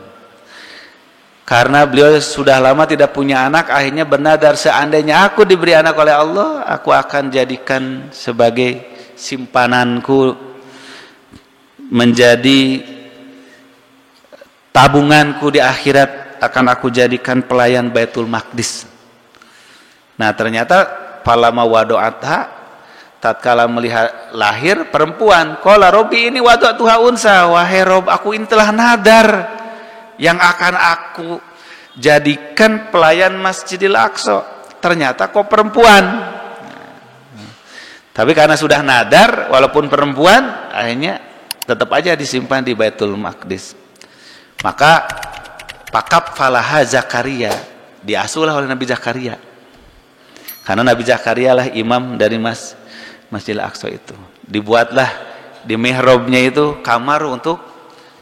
Karena beliau sudah lama tidak punya anak, akhirnya bernadar, seandainya aku diberi anak oleh Allah, aku akan jadikan sebagai simpananku, menjadi tabunganku di akhirat, akan aku jadikan pelayan Baitul Maqdis. Nah, ternyata palama wado'atha, tatkala melihat lahir perempuan, qala Robbi ini wado'tuha unsa, wahai Rob, aku ini telah nadar yang akan aku jadikan pelayan Masjidil Aqsa. Ternyata kok perempuan. Tapi karena sudah nadar, walaupun perempuan, akhirnya tetap aja disimpan di Baitul Maqdis. Maka pakap falaha Zakaria, diasuhlah oleh Nabi Zakaria. Karena Nabi Zakaria lah imam dari Masjidil Aqsa itu. Dibuatlah di mihrabnya itu kamar untuk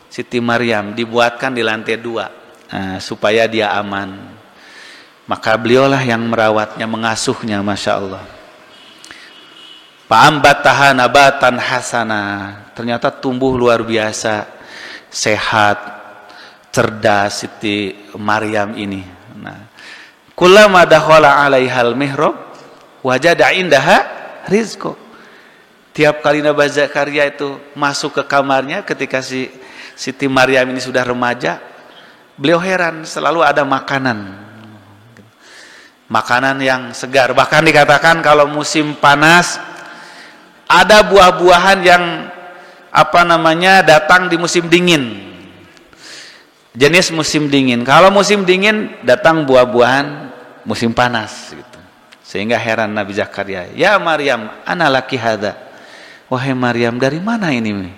Siti Maryam, dibuatkan di lantai 2 supaya dia aman. Maka beliaulah yang merawatnya, mengasuhnya, Masya Allah. Fa'ambataha nabatan hasana, ternyata tumbuh luar biasa, sehat, cerdas Siti Maryam ini. Nah, kullama dakhala 'alaihal mihrab wajada indaha rizqa. Tiap kali Nabi Zakaria itu masuk ke kamarnya ketika Siti Maryam ini sudah remaja, beliau heran, selalu ada makanan. Makanan yang segar. Bahkan dikatakan kalau musim panas ada buah-buahan yang datang di musim dingin. Jenis musim dingin. Kalau musim dingin datang buah-buahan musim panas gitu. Sehingga heran Nabi Zakaria, "Ya Maryam, ana laki hadza." Wahai Maryam, dari mana ini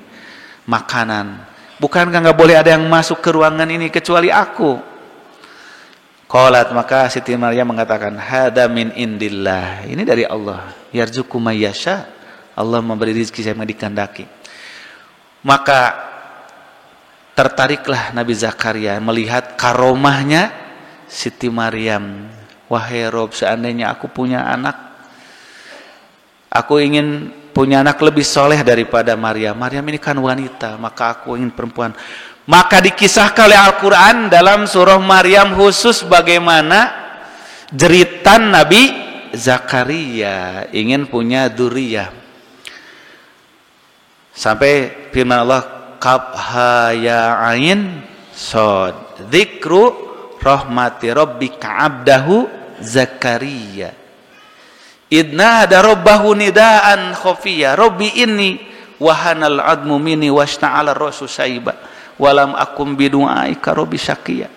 makanan? Bukankah enggak boleh ada yang masuk ke ruangan ini kecuali aku? Qalat, maka Siti Maryam mengatakan, "Hadza min indillah." Ini dari Allah. Yarzuqu may yasha. Allah memberi rezeki yang dikehendaki. Maka tertariklah Nabi Zakaria melihat karomahnya Siti Maryam. Wahai Rob, seandainya aku punya anak, Aku ingin punya anak lebih soleh daripada Maryam. Maryam ini kan wanita, maka aku ingin perempuan. Maka dikisahkan oleh Al-Quran dalam surah Maryam khusus bagaimana jeritan Nabi Zakaria ingin punya dzurriyyah. Sampai firman Allah, kaf ha ya ain shad, dzikru rahmati rabbika abdahu Zakaria idna ada rabbahu nidaan khafiyya rabbi inni wahanal admu minni washta'ala rasu syaiba walam akum bidu'aika rabbi syaqiyya.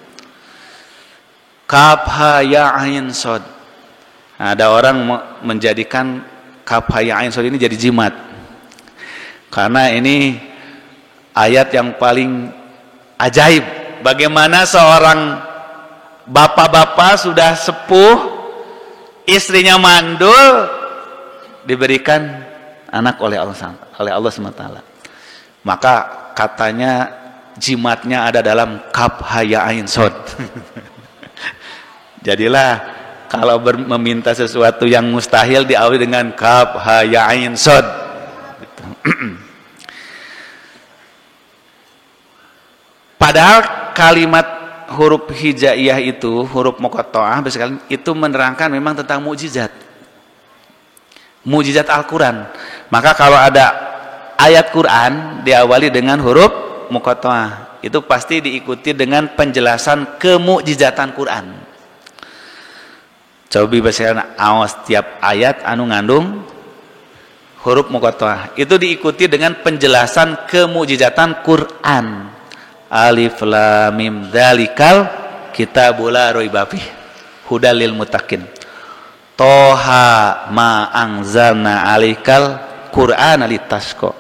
Kaf ha ya ain shad. Ada orang menjadikan kaf ha ya ain shad ini jadi jimat, karena ini ayat yang paling ajaib. Bagaimana seorang bapak-bapak sudah sepuh, istrinya mandul, diberikan anak oleh Allah SWT. Maka katanya jimatnya ada dalam kaf ha ya ain shad. Jadilah kalau meminta sesuatu yang mustahil diawali dengan kaf ha ya ain shad. Padahal kalimat huruf hijaiyah itu, huruf muqatta'ah itu menerangkan memang tentang mukjizat. Mukjizat Al-Qur'an. Maka kalau ada ayat Quran diawali dengan huruf muqatta'ah, itu pasti diikuti dengan penjelasan kemukjizatan Quran. Coba bacakan awas tiap ayat anu ngandung huruf muqatta'ah. Itu diikuti dengan penjelasan kemukjizatan Quran. Alif lam mim dzalikal kitabul la raiba fih hudal lil muttaqin. Toha ma anzalna alaikal qur'ana litasqa.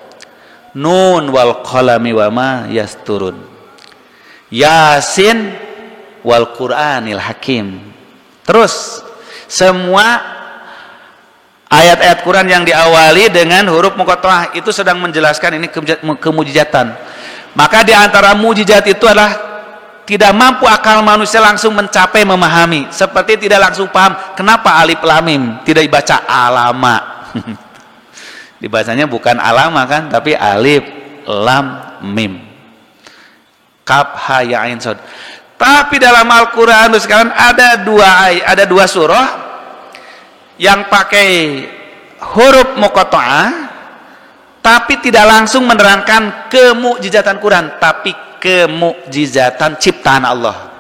Nun wal qalami wa ma yasturun. Yasin wal qur'anil hakim. Terus semua ayat-ayat Quran yang diawali dengan huruf muqatta'ah itu sedang menjelaskan ini kemujizatan. Maka di antara mujizat itu adalah tidak mampu akal manusia langsung mencapai memahami, seperti tidak langsung paham kenapa alif lam mim tidak dibaca alama. Dibacanya bukan alama kan, tapi alif lam mim. Kaf ha ya ain shad. Tapi dalam Al-Qur'an sekarang ada dua surah yang pakai huruf muqatta'ah tapi tidak langsung menerangkan kemukjizatan Quran, tapi kemukjizatan ciptaan Allah.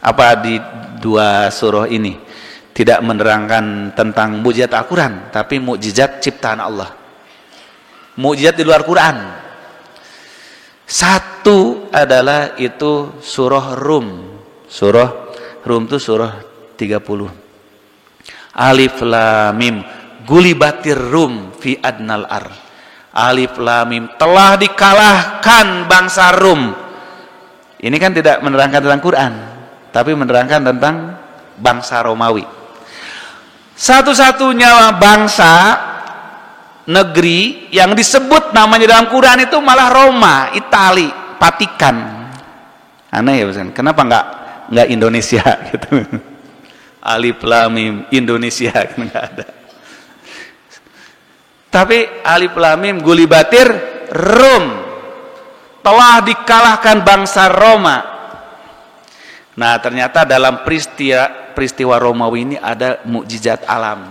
Apa di dua surah ini tidak menerangkan tentang mukjizat Al-Quran, tapi mukjizat ciptaan Allah, mukjizat di luar Quran. Satu adalah itu surah Rum. Surah Rum itu surah 30. Alif lam mim gulibatir rum fi adnal ar. Alif lam mim telah dikalahkan bangsa Rum. Ini kan tidak menerangkan tentang Quran, tapi menerangkan tentang bangsa Romawi. Satu-satunya bangsa negeri yang disebut namanya dalam Quran itu malah Roma, Itali, Vatikan. Aneh ya, kenapa enggak Indonesia gitu. Alif lam mim Indonesia kan enggak ada. Tapi alif lam mim gulibatir Rum, telah dikalahkan bangsa Roma. Nah, ternyata dalam peristiwa Romawi ini ada mukjizat alam.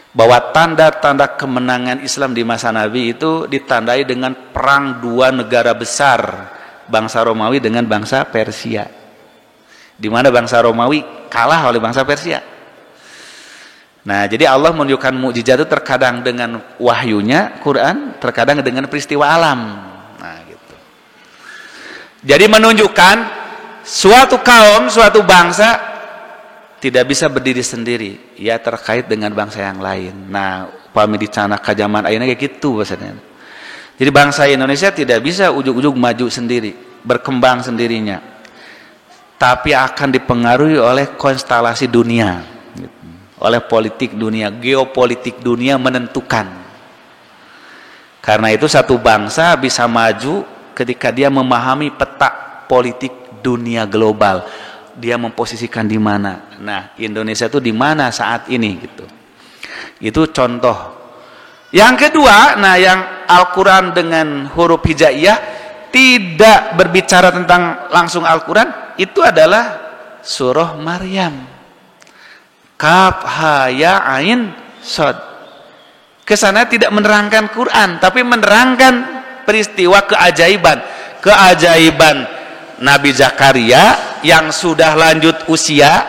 Bahwa tanda-tanda kemenangan Islam di masa Nabi itu ditandai dengan perang dua negara besar, bangsa Romawi dengan bangsa Persia. Di mana bangsa Romawi kalah oleh bangsa Persia. Nah, jadi Allah menunjukkan mukjizat itu terkadang dengan wahyunya Quran, terkadang dengan peristiwa alam. Nah, gitu. Jadi menunjukkan suatu kaum, suatu bangsa tidak bisa berdiri sendiri, ya terkait dengan bangsa yang lain. Nah, upami dicana ka zaman ayeuna kayak gitu maksudnya. Jadi bangsa Indonesia tidak bisa ujug-ujug maju sendiri, berkembang sendirinya. Tapi akan dipengaruhi oleh konstelasi dunia. Oleh politik dunia, geopolitik dunia menentukan. Karena itu satu bangsa bisa maju ketika dia memahami peta politik dunia global. Dia memposisikan di mana. Nah, Indonesia itu di mana saat ini gitu. Itu contoh. Yang kedua, nah yang Al-Quran dengan huruf hijaiyah tidak berbicara tentang langsung Al-Quran, itu adalah surah Maryam. Kaf ha ya ain shad. Kesana tidak menerangkan Quran, tapi menerangkan peristiwa keajaiban Nabi Zakaria yang sudah lanjut usia,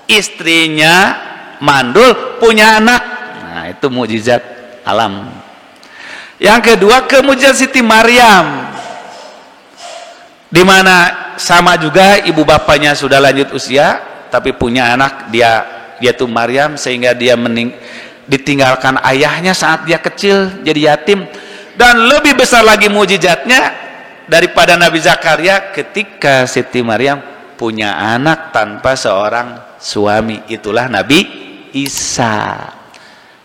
istrinya mandul, punya anak. Nah, itu mukjizat alam. Yang kedua, kemujizat Siti Maryam, di mana sama juga ibu bapaknya sudah lanjut usia tapi punya anak, dia tuh Maryam, sehingga dia ditinggalkan ayahnya saat dia kecil jadi yatim. Dan lebih besar lagi mukjizatnya daripada Nabi Zakaria ketika Siti Maryam punya anak tanpa seorang suami, itulah Nabi Isa.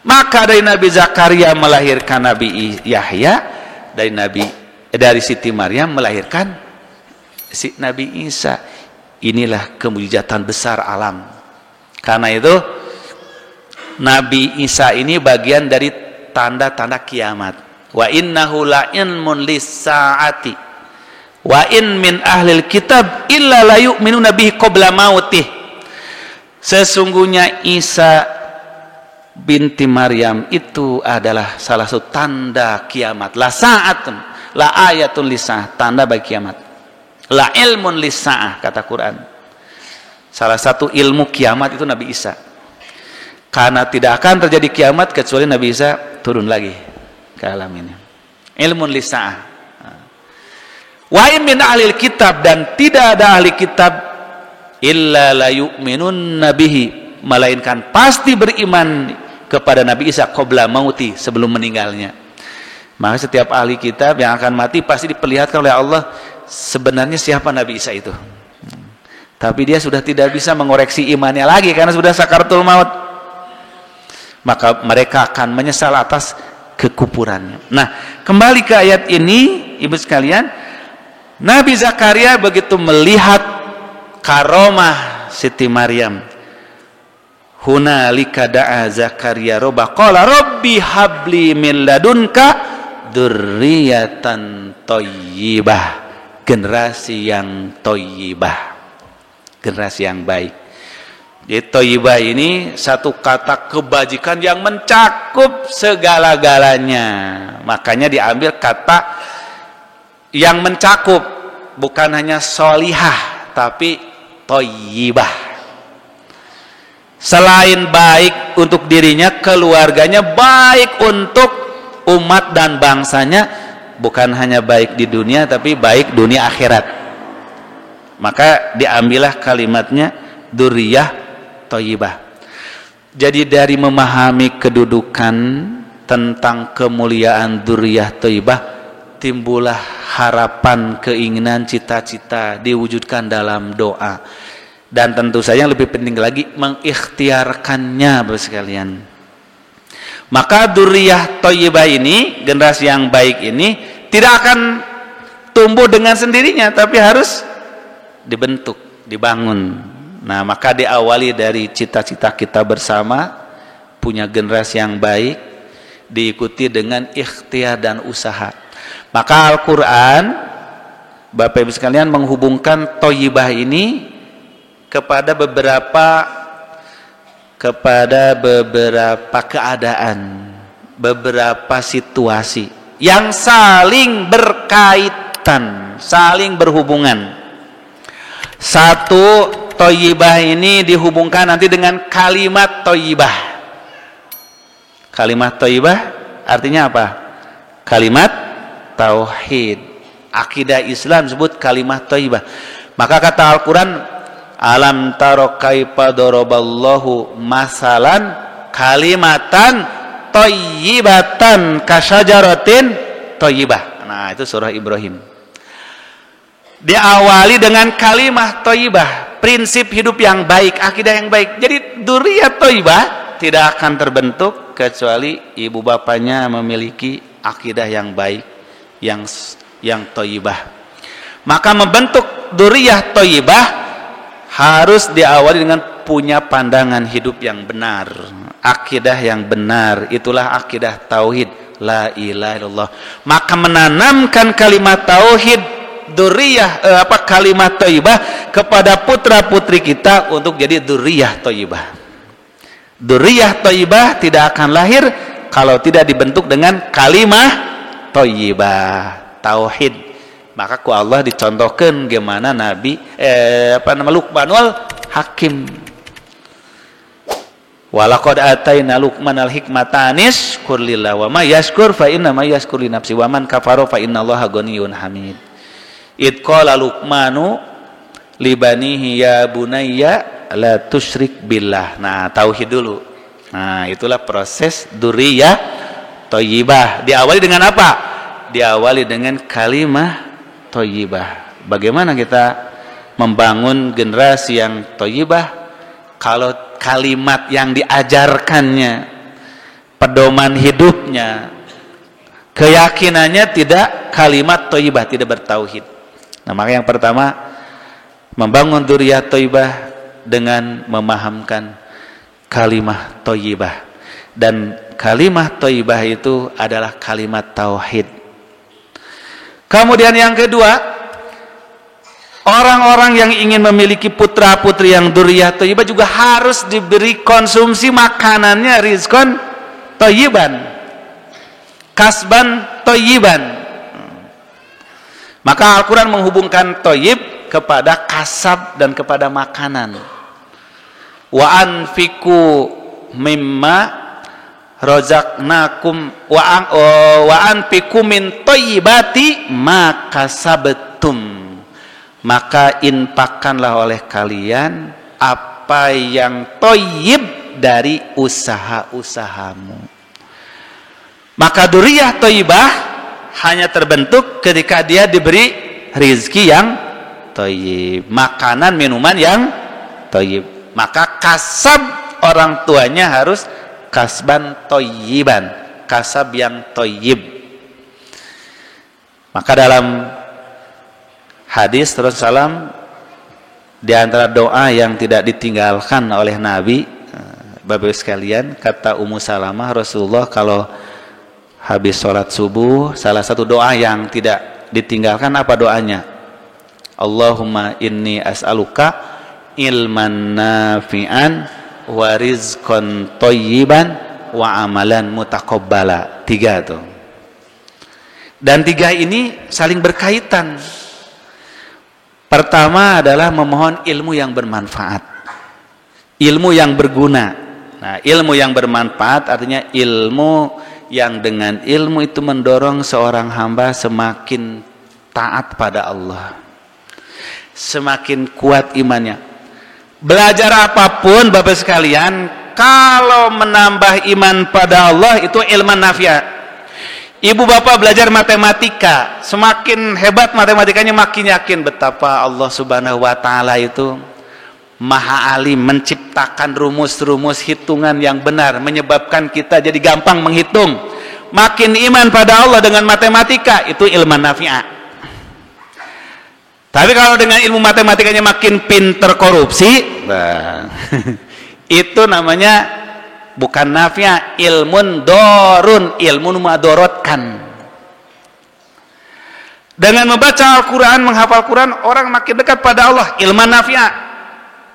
Maka dari Nabi Zakaria melahirkan Nabi Yahya, dari Siti Maryam melahirkan si Nabi Isa. Inilah kemujizatan besar alam. Karena itu Nabi Isa ini bagian dari tanda-tanda kiamat. Wa innahu la ilmun lis-saati wa in min ahlil kitab illa la yu'minuna bihi qabla mautih. Sesungguhnya Isa binti Maryam itu adalah salah satu tanda kiamat. La sa'atun, la ayatun lisa'ah, tanda bagi kiamat. La ilmun lisa'ah, kata Quran. Salah satu ilmu kiamat itu Nabi Isa. Karena tidak akan terjadi kiamat kecuali Nabi Isa turun lagi ke alam ini. Ilmun lisa'ah. Wa in min ahlil kitab, dan tidak ada ahli kitab illa la yu'minun nabihi, melainkan pasti beriman kepada Nabi Isa qabla mauti, sebelum meninggalnya. Maka setiap ahli kitab yang akan mati pasti diperlihatkan oleh Allah sebenarnya siapa Nabi Isa itu. Tapi dia sudah tidak bisa mengoreksi imannya lagi karena sudah sakaratul maut. Maka mereka akan menyesal atas kekufurannya. Nah, kembali ke ayat ini, ibu sekalian, Nabi Zakaria begitu melihat karomah Siti Maryam, hunalika da'a Zakaria robba qala rabbi habli min ladunka dzurriyyatan thayyibah, generasi yang thayyibah, generasi yang baik. Jadi thayyibah ini satu kata kebajikan yang mencakup segala-galanya. Makanya diambil kata yang mencakup, bukan hanya solihah tapi thayyibah. Selain baik untuk dirinya, keluarganya, baik untuk umat dan bangsanya, bukan hanya baik di dunia tapi baik dunia akhirat. Maka diambillah kalimatnya dzurriyyah thayyibah. Jadi dari memahami kedudukan tentang kemuliaan dzurriyyah thayyibah, timbullah harapan, keinginan, cita-cita diwujudkan dalam doa. Dan tentu saja yang lebih penting lagi mengikhtiarkannya, Bapak sekalian. Maka dzurriyyah thayyibah ini, generasi yang baik ini tidak akan tumbuh dengan sendirinya, tapi harus dibentuk, dibangun. Nah, maka diawali dari cita-cita kita bersama punya generasi yang baik, diikuti dengan ikhtiar dan usaha. Maka Al-Quran, Bapak Ibu sekalian, menghubungkan thayyibah ini kepada beberapa keadaan, beberapa situasi yang saling berkaitan, saling berhubungan. Satu, thayyibah ini dihubungkan nanti dengan kalimat thayyibah. Kalimat thayyibah artinya apa? Kalimat tauhid. Akidah Islam sebut kalimat thayyibah. Maka kata Al-Quran, alam taro kaifa daraballahu masalan kalimatan thayyibatan kasyajaratin thayyibah. Nah, itu surah Ibrahim. Diawali dengan kalimat thayyibah, prinsip hidup yang baik, akidah yang baik. Jadi dzurriyyah thayyibah tidak akan terbentuk kecuali ibu bapaknya memiliki akidah yang baik, yang thayyibah. Maka membentuk dzurriyyah thayyibah harus diawali dengan punya pandangan hidup yang benar. akidah yang benar, itulah akidah tauhid, la ilaha illallah. Maka menanamkan kalimat tauhid, dzurriyyah kalimat thayyibah kepada putra-putri kita untuk jadi dzurriyyah thayyibah. Dzurriyyah thayyibah tidak akan lahir kalau tidak dibentuk dengan kalimah thayyibah, tauhid. Maka ku Allah dicontohkan gimana Nabi Luqmanul Hakim. Walaqad ataina Luqmanal hikmata anishkur lillah wa may yashkur fa inna may yashkur li nafsi wa man kafara fa innallaha ghaniyyun hamid. Id qala Luqmanu li banihi ya bunayya la tusyrik billah. Nah, tauhid dulu. Nah, itulah proses dzurriyyah thayyibah. Diawali dengan apa? Diawali dengan kalimah thayyibah. Bagaimana kita membangun generasi yang thayyibah kalau kalimat yang diajarkannya, pedoman hidupnya, keyakinannya tidak kalimat thayyibah, tidak bertauhid. Nah, maka yang pertama membangun dzurriyyah thayyibah dengan memahamkan kalimah thayyibah. Dan kalimah thayyibah itu adalah kalimat tauhid. Kemudian yang kedua, orang-orang yang ingin memiliki putra-putri yang dzurriyyah thayyibah juga harus diberi konsumsi makanannya rizqan thayyiban, kasban thayyiban. Maka Al-Quran menghubungkan thayyib kepada kasab dan kepada makanan. Wa anfiqu mimma razaqnakum wa anfiqu min thayyibati ma kasabtum. Maka infakkanlah oleh kalian apa yang thayyib dari usaha-usahamu. Maka dzurriyyah thayyibah hanya terbentuk ketika dia diberi rizki yang thayyib, makanan minuman yang thayyib. Maka kasab orang tuanya harus kasban thayyiban, kasab yang thayyib. Maka dalam hadis Rasulullah di antara doa yang tidak ditinggalkan oleh Nabi, Bapak sekalian, kata Ummu Salamah, Rasulullah kalau habis sholat subuh salah satu doa yang tidak ditinggalkan apa doanya? Allahumma inni as'aluka ilman nafi'an wa rizqan thayyiban wa amalan mutaqabbala. 3 tuh. Dan 3 ini saling berkaitan. Pertama adalah memohon ilmu yang bermanfaat, ilmu yang berguna. Nah, ilmu yang bermanfaat artinya ilmu yang dengan ilmu itu mendorong seorang hamba semakin taat pada Allah, semakin kuat imannya. Belajar apapun Bapak sekalian, kalau menambah iman pada Allah itu ilmu nafi'ah. Ibu bapak belajar matematika, semakin hebat matematikanya makin yakin betapa Allah Subhanahu wa taala itu Maha Alim, menciptakan rumus-rumus hitungan yang benar, menyebabkan kita jadi gampang menghitung. Makin iman pada Allah dengan matematika, itu ilmu nafi'ah. Tapi kalau dengan ilmu matematikanya makin pinter korupsi, nah, itu namanya bukan nafi'ah, ilmun dorun, ilmu madorotkan. Dengan membaca Al-Quran, menghafal Quran, orang makin dekat pada Allah, ilmu nafi'ah.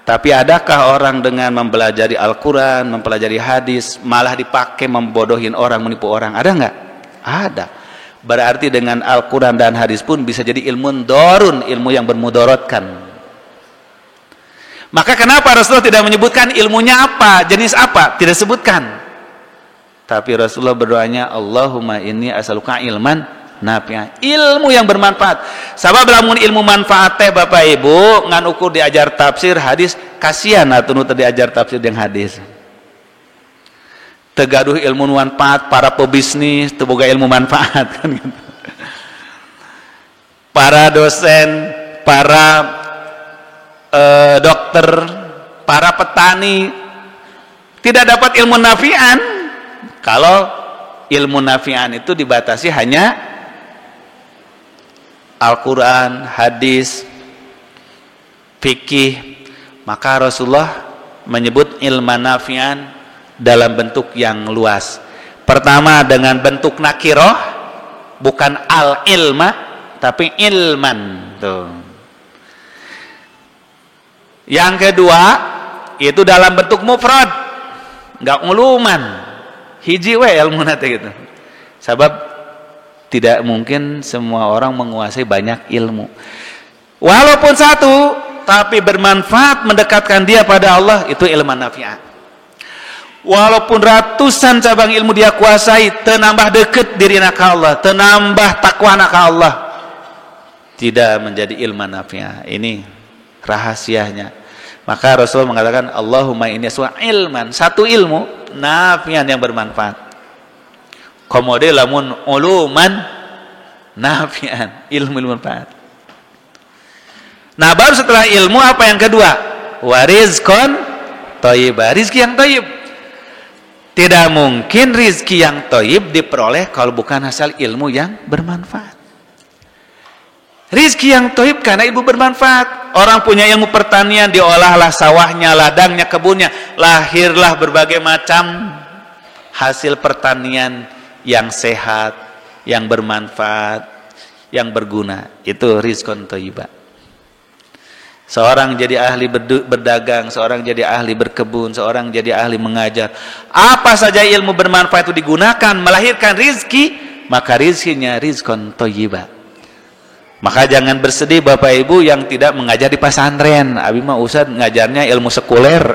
Tapi adakah orang dengan mempelajari Al-Quran, mempelajari hadis, malah dipakai membodohin orang, menipu orang? Ada nggak? Ada. Berarti dengan Al-Quran dan hadis pun bisa jadi ilmu dorun, ilmu yang bermudorotkan. Maka kenapa Rasulullah tidak menyebutkan ilmunya apa, jenis apa? Tidak sebutkan. Tapi Rasulullah berdoanya, Allahumma inni as'aluka ilman nafi'ah, ilmu yang bermanfaat. Sabab lamun ilmu manfaat teh Bapak Ibu ngan ukur diajar tafsir hadis, kasihan atuh nu diajar tafsir jeung hadis. Tegaduh ilmu manfaat, para pebisnis teu boga ilmu manfaat kan gitu. Para dosen, para dokter, para petani tidak dapat ilmu nafi'an. Kalau ilmu nafi'an itu dibatasi hanya Al-Quran, hadis, fikih. Maka Rasulullah menyebut ilmu nafi'an dalam bentuk yang luas. Pertama dengan bentuk nakiroh, bukan al-ilma tapi ilman tuh. Yang kedua itu dalam bentuk mufrad, enggak uluman, hiji we ilmu nate gitu. Sebab tidak mungkin semua orang menguasai banyak ilmu. Walaupun satu tapi bermanfaat mendekatkan dia pada Allah, itu ilmu nafi'ah. Walaupun ratusan cabang ilmu dia kuasai, tenambah deket diri ka Allah, tenambah takwa ka Allah, tidak menjadi ilmu nafi'ah. Ini rahasianya. Maka Rasul mengatakan Allahumma inni as'aluka ilman, satu ilmu nafi'an yang bermanfaat. Komode lamun uluman nafi'an, ilmu bermanfaat. Nah, baru setelah ilmu apa yang kedua? Warizqon thayyibah, rizki yang thayyib. Tidak mungkin rizki yang thayyib diperoleh kalau bukan hasil ilmu yang bermanfaat. Rizki yang thayyib karena ilmu bermanfaat. Orang punya ilmu pertanian, diolahlah sawahnya, ladangnya, kebunnya, lahirlah berbagai macam hasil pertanian yang sehat, yang bermanfaat, yang berguna. Itu rizqon thayyibah. Seorang jadi ahli berdagang, seorang jadi ahli berkebun, seorang jadi ahli mengajar. Apa saja ilmu bermanfaat itu digunakan melahirkan rizki, maka rizkinya rizqon thayyibah. Maka jangan bersedih Bapak Ibu yang tidak mengajar di pesantren. Abi mah ustaz ngajarnya ilmu sekuler,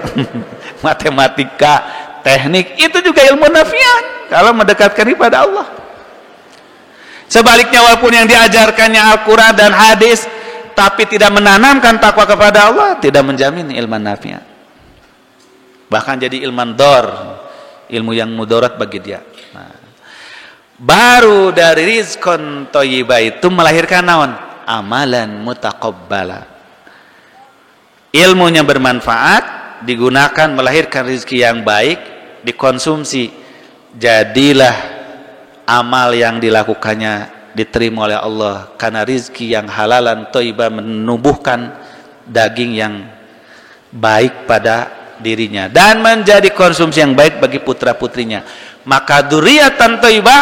matematika, teknik, itu juga ilmu nafi'ah kalau mendekatkan kepada Allah. Sebaliknya walaupun yang diajarkannya Al-Quran dan hadis, tapi tidak menanamkan takwa kepada Allah, tidak menjamin ilmu nafi'ah. Bahkan jadi ilmu dor, ilmu yang mudarat bagi dia. Nah, baru dari rizqon thayyibah itu melahirkan naon? Amalan mutaqabbala. Ilmunya bermanfaat, digunakan melahirkan rizki yang baik, dikonsumsi. Jadilah amal yang dilakukannya diterima oleh Allah, karena rizki yang halalan thayyibah menumbuhkan daging yang baik pada dirinya dan menjadi konsumsi yang baik bagi putra putrinya. Maka dzurriyyatan thayyibah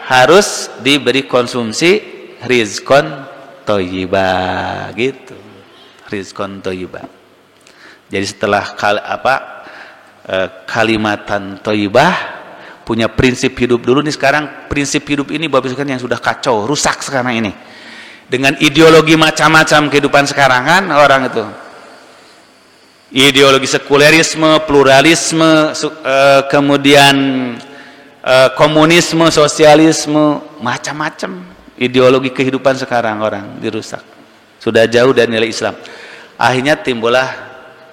harus diberi konsumsi rizqon thayyibah gitu. Rizqon thayyibah. Jadi setelah kalimatan thayyibah, punya prinsip hidup dulu nih. Sekarang prinsip hidup ini Bapak Ibu yang sudah kacau, rusak sekarang ini dengan ideologi macam-macam kehidupan sekarang kan. Orang itu ideologi sekulerisme, pluralisme, kemudian komunisme, sosialisme, macam-macam ideologi kehidupan sekarang orang dirusak, sudah jauh dari nilai Islam. Akhirnya timbullah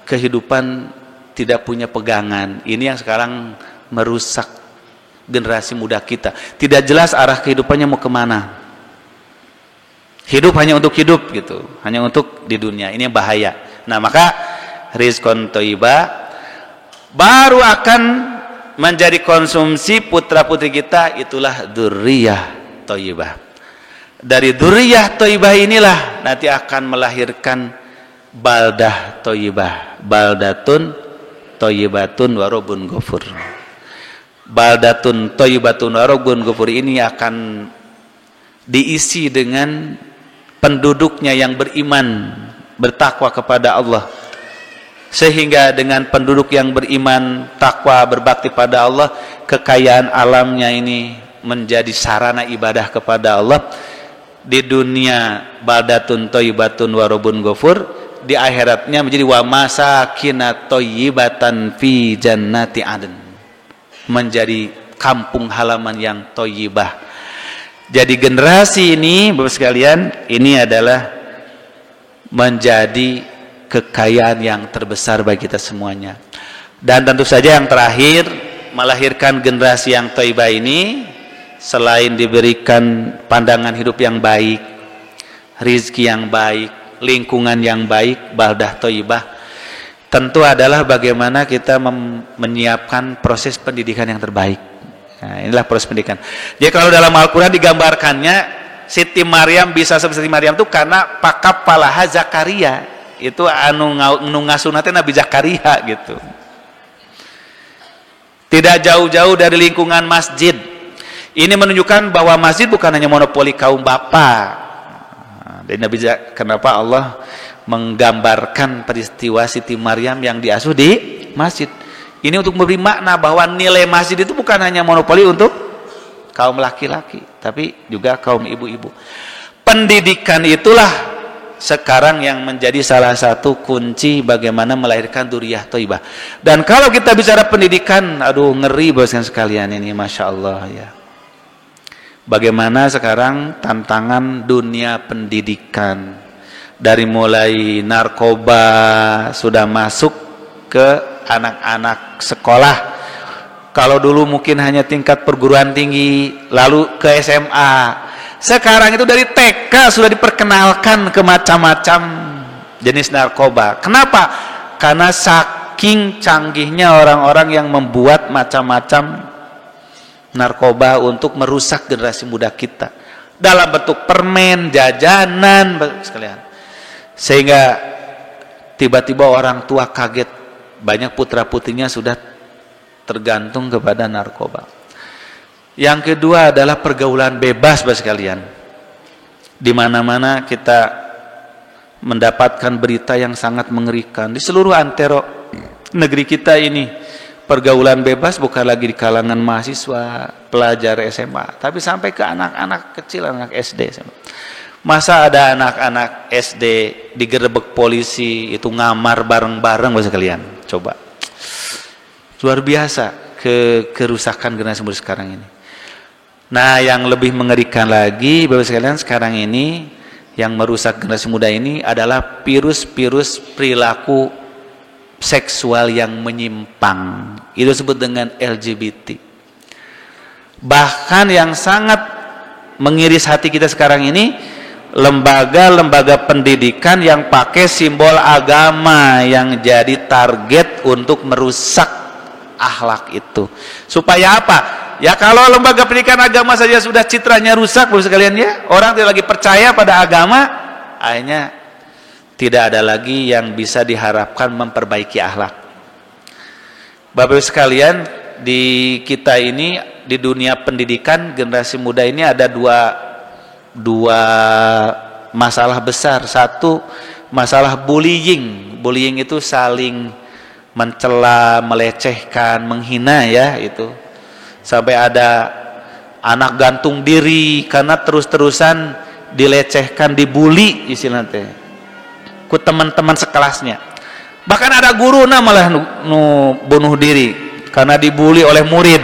kehidupan tidak punya pegangan. Ini yang sekarang merusak generasi muda kita. Tidak jelas arah kehidupannya mau kemana. Hidup hanya untuk hidup gitu, hanya untuk di dunia. Ini yang bahaya. Nah, maka rizqon thayyibah baru akan menjadi konsumsi putra putri kita, itulah dzurriyyah thayyibah. Dari dzurriyyah thayyibah inilah nanti akan melahirkan baldah thayyibah, baldatun thayyibatun wa rabbun ghafur. Baldatun thayyibatun wa rabbun ghafur ini akan diisi dengan penduduknya yang beriman, bertakwa kepada Allah. Sehingga dengan penduduk yang beriman, takwa, berbakti pada Allah, kekayaan alamnya ini menjadi sarana ibadah kepada Allah. Di dunia baldatun thayyibatun wa rabbun ghafur, di akhiratnya menjadi wa masakinat thayyibatan fi jannati adn, menjadi kampung halaman yang thayyibah. Jadi generasi ini Bapak sekalian, ini adalah menjadi kekayaan yang terbesar bagi kita semuanya. Dan tentu saja yang terakhir, melahirkan generasi yang thayyibah ini, selain diberikan pandangan hidup yang baik, rizki yang baik, lingkungan yang baik, baldah thayyibah, tentu adalah bagaimana kita menyiapkan proses pendidikan yang terbaik. Nah, inilah proses pendidikan. Jadi kalau dalam Al-Quran digambarkannya Siti Maryam bisa seperti Siti Maryam itu karena pakap palaha Zakaria, itu anu ngasuh Nabi Zakaria gitu. tidak jauh-jauh dari lingkungan masjid. Ini menunjukkan bahwa masjid bukan hanya monopoli kaum bapak. Dan Nabi, kenapa Allah menggambarkan peristiwa Siti Maryam yang diasuh di masjid? Ini untuk memberi makna bahwa nilai masjid itu bukan hanya monopoli untuk kaum laki-laki, tapi juga kaum ibu-ibu. Pendidikan itulah sekarang yang menjadi salah satu kunci bagaimana melahirkan dzurriyyah thayyibah. Dan kalau kita bicara pendidikan, aduh ngeri boskan sekalian ini, Masya Allah ya. Bagaimana sekarang tantangan dunia pendidikan, dari mulai narkoba sudah masuk ke anak-anak sekolah. Kalau dulu mungkin hanya tingkat perguruan tinggi, lalu ke SMA. Sekarang itu dari TK sudah diperkenalkan ke macam-macam jenis narkoba. Kenapa? Karena saking canggihnya orang-orang yang membuat macam-macam narkoba untuk merusak generasi muda kita dalam bentuk permen, jajanan sekalian, sehingga tiba-tiba orang tua kaget, banyak putra-putrinya sudah tergantung kepada narkoba. Yang kedua adalah pergaulan bebas sekalian. Di mana-mana kita mendapatkan berita yang sangat mengerikan. Di seluruh antero negeri kita ini, pergaulan bebas bukan lagi di kalangan mahasiswa, pelajar SMA, tapi sampai ke anak-anak kecil, anak SD. Masa ada anak-anak SD digerebek polisi, itu ngamar bareng-bareng sekalian. Coba. Luar biasa kerusakan generasi muda sekarang ini. Nah, yang lebih mengerikan lagi Bapak sekalian, sekarang ini yang merusak generasi muda ini adalah virus-virus perilaku seksual yang menyimpang. Itu disebut dengan LGBT. Bahkan yang sangat mengiris hati kita sekarang ini, lembaga-lembaga pendidikan yang pakai simbol agama yang jadi target untuk merusak akhlak itu. Supaya apa? Ya kalau lembaga pendidikan agama saja sudah citranya rusak Bapak sekalian ya, orang tidak lagi percaya pada agama, akhirnya tidak ada lagi yang bisa diharapkan memperbaiki akhlak. Bapak sekalian, di kita ini, di dunia pendidikan generasi muda ini ada dua masalah besar. Satu, masalah bullying. Bullying itu saling mencela, melecehkan, menghina ya itu. Sampai ada anak gantung diri karena terus-terusan dilecehkan, dibully istilahnya ku teman-teman sekelasnya. Bahkan ada guru malah bunuh diri karena dibully oleh murid.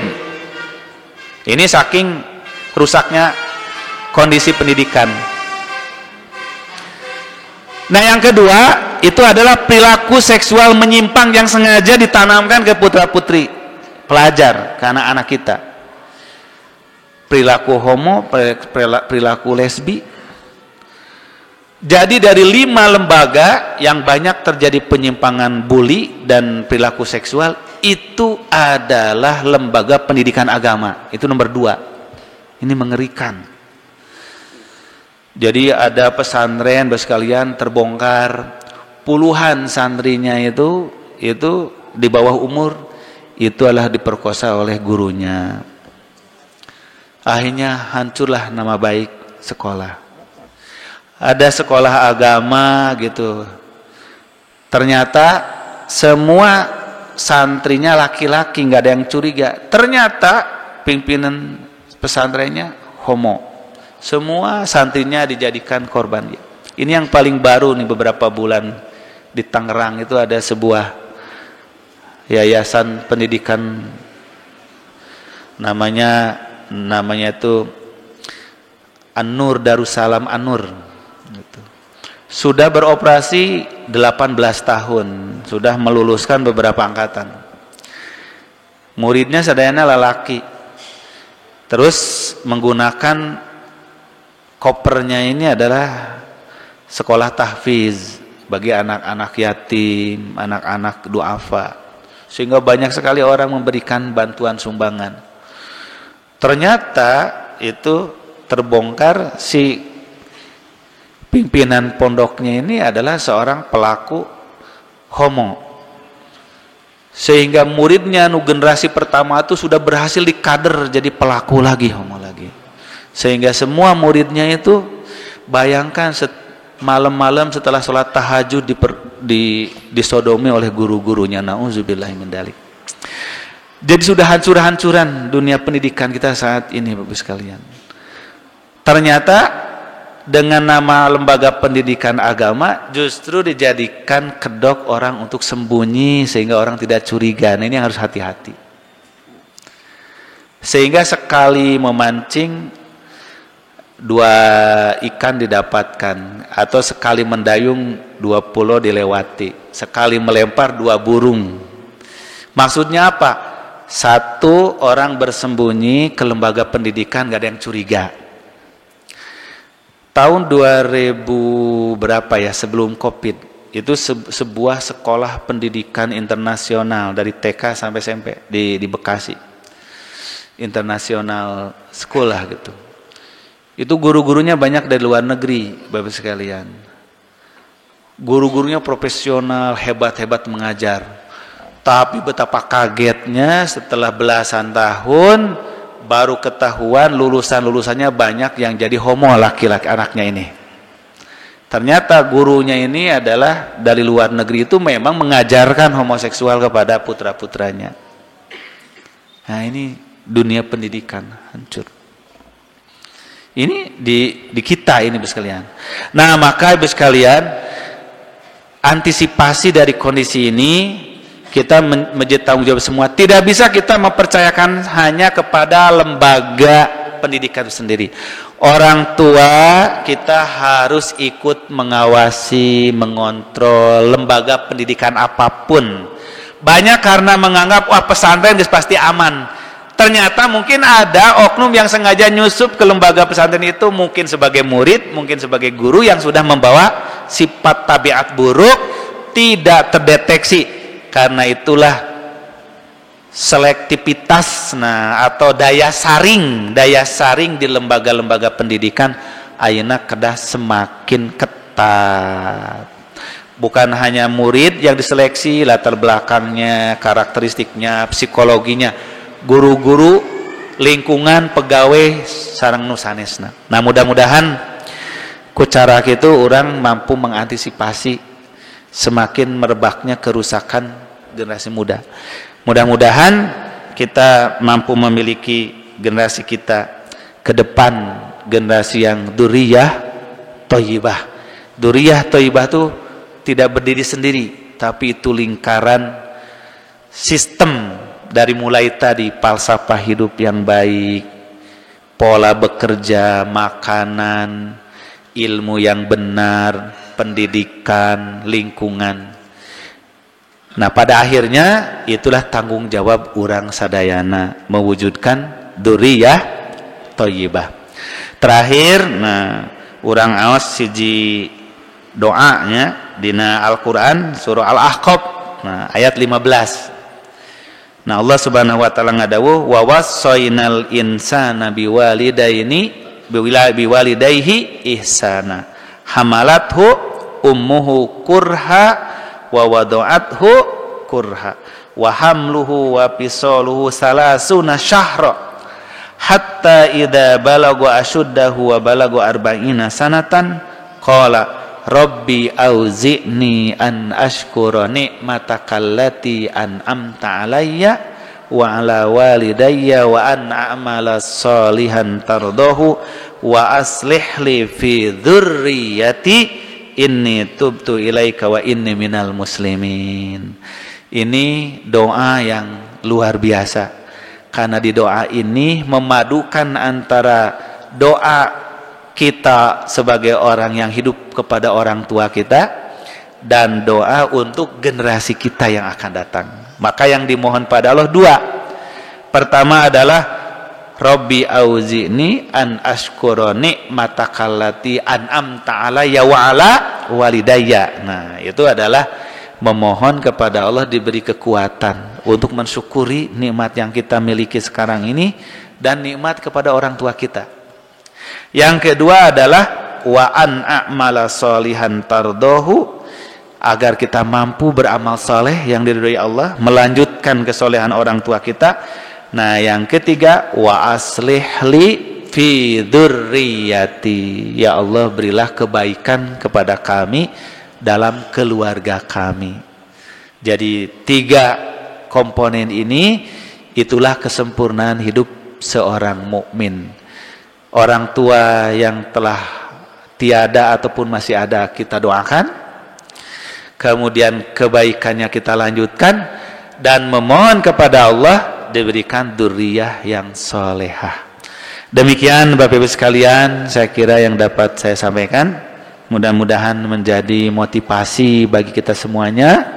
Ini saking rusaknya kondisi pendidikan. Nah, yang kedua itu adalah perilaku seksual menyimpang yang sengaja ditanamkan ke putra-putri pelajar, ke anak-anak kita. Perilaku homo, perilaku lesbi. Jadi dari 5 lembaga yang banyak terjadi penyimpangan bully dan perilaku seksual, itu adalah lembaga pendidikan agama. Itu nomor 2. Ini mengerikan. Jadi ada pesantren sekalian terbongkar, puluhan santrinya itu di bawah umur itu adalah diperkosa oleh gurunya. Akhirnya hancurlah nama baik sekolah. Ada sekolah agama gitu, ternyata semua santrinya laki-laki, nggak ada yang curiga. Ternyata pimpinan pesantrennya homo, semua santrinya dijadikan korban. Ini yang paling baru nih, beberapa bulan di Tangerang itu ada sebuah yayasan pendidikan, namanya itu An-Nur, Darussalam An-Nur gitu. Sudah beroperasi 18 tahun, sudah meluluskan beberapa angkatan. Muridnya sadayana lelaki. Terus menggunakan kopernya ini adalah sekolah tahfiz bagi anak-anak yatim, anak-anak duafa. Sehingga banyak sekali orang memberikan bantuan sumbangan. Ternyata itu terbongkar, si pimpinan pondoknya ini adalah seorang pelaku homo. sehingga muridnya nu generasi pertama itu sudah berhasil dikader jadi pelaku lagi, homo lagi, sehingga semua muridnya itu bayangkan malam-malam setelah sholat tahajud disodomi oleh guru-gurunya. Nauzubillahi min dzalik. Jadi sudah hancur-hancuran dunia pendidikan kita saat ini, Bapak sekalian. Ternyata dengan nama lembaga pendidikan agama justru dijadikan kedok orang untuk sembunyi sehingga orang tidak curiga. Nah, ini harus hati-hati. Sehingga sekali memancing 2 ikan didapatkan, atau sekali mendayung 2 pulau dilewati, sekali melempar 2 burung. Maksudnya apa? 1 orang bersembunyi ke lembaga pendidikan, gak ada yang curiga. Tahun 2000 berapa ya, sebelum Covid, itu sebuah sekolah pendidikan internasional dari TK sampai SMP di Bekasi, internasional school lah gitu. Itu guru-gurunya banyak dari luar negeri, Bapak sekalian. Guru-gurunya profesional, hebat-hebat mengajar. Tapi betapa kagetnya setelah belasan tahun baru ketahuan lulusan-lulusannya banyak yang jadi homo, laki-laki anaknya ini. Ternyata gurunya ini adalah dari luar negeri, itu memang mengajarkan homoseksual kepada putra-putranya. Nah, ini dunia pendidikan hancur. Ini di kita ini, Bapak sekalian. Nah, maka Bapak sekalian, antisipasi dari kondisi ini kita menjadi tanggung jawab semua. Tidak bisa kita mempercayakan hanya kepada lembaga pendidikan itu sendiri. Orang tua kita harus ikut mengawasi, mengontrol lembaga pendidikan apapun. Banyak karena menganggap wah pesantren pasti aman. Ternyata mungkin ada oknum yang sengaja nyusup ke lembaga pesantren itu, mungkin sebagai murid, mungkin sebagai guru yang sudah membawa sifat tabiat buruk, tidak terdeteksi. Karena itulah selektivitas atau daya saring di lembaga-lembaga pendidikan ayeuna kedah semakin ketat. Bukan hanya murid yang diseleksi, latar belakangnya, karakteristiknya, psikologinya, guru-guru, lingkungan, pegawai sareng nu sanesna. Nah, mudah-mudahan ku cara kitu orang mampu mengantisipasi semakin merebaknya kerusakan generasi muda. Mudah-mudahan kita mampu memiliki generasi kita ke depan, generasi yang duriyah thayyibah. Duriyah thayyibah itu tidak berdiri sendiri, tapi itu lingkaran sistem dari mulai tadi falsafah hidup yang baik, pola bekerja, makanan, ilmu yang benar, pendidikan, lingkungan. Nah, pada akhirnya itulah tanggung jawab orang sadayana mewujudkan duriyah thayyibah. Terakhir, urang aos siji doanya dina Al-Qur'an surah Al-Ahqaf, ayat 15. Nah, Allah Subhanahu wa taala ngadawuh wa wassaynal insana biwalidayhi ihsana hamalathu ummuhu kurha wa wada'athu kurha wa hamluhu wa fisaluhu salasuna syahra hatta idza balagha ashuddahu wa balagha arba'ina sanatan qala rabbi auzi'ni an ashkura ni'matakallati an'amta alayya wa ala walidayya wa an a'mala salihan tardahu wa aslih li fi dzurriyyati inni tubtu ilaika wa inni minal muslimin. Ini doa yang luar biasa, karena di doa ini memadukan antara doa kita sebagai orang yang hidup kepada orang tua kita dan doa untuk generasi kita yang akan datang. Maka yang dimohon pada Allah 2. Pertama adalah Rabbi auzi'ni an ashkura ni'matakallati an'amta alayya wa ala walidayya. Nah, itu adalah memohon kepada Allah diberi kekuatan untuk mensyukuri nikmat yang kita miliki sekarang ini dan nikmat kepada orang tua kita. Yang kedua adalah wa an a'mala sholihan tardahu, agar kita mampu beramal soleh yang diridhoi Allah, melanjutkan kesolehan orang tua kita. Nah, yang ketiga, wa aslih li fi dzurriyyati, ya Allah berilah kebaikan kepada kami dalam keluarga kami. Jadi 3 komponen ini itulah kesempurnaan hidup seorang mukmin. Orang tua yang telah tiada ataupun masih ada kita doakan, kemudian kebaikannya kita lanjutkan, dan memohon kepada Allah diberikan dzurriyyah yang solehah. Demikian Bapak Ibu sekalian, saya kira yang dapat saya sampaikan. Mudah-mudahan menjadi motivasi bagi kita semuanya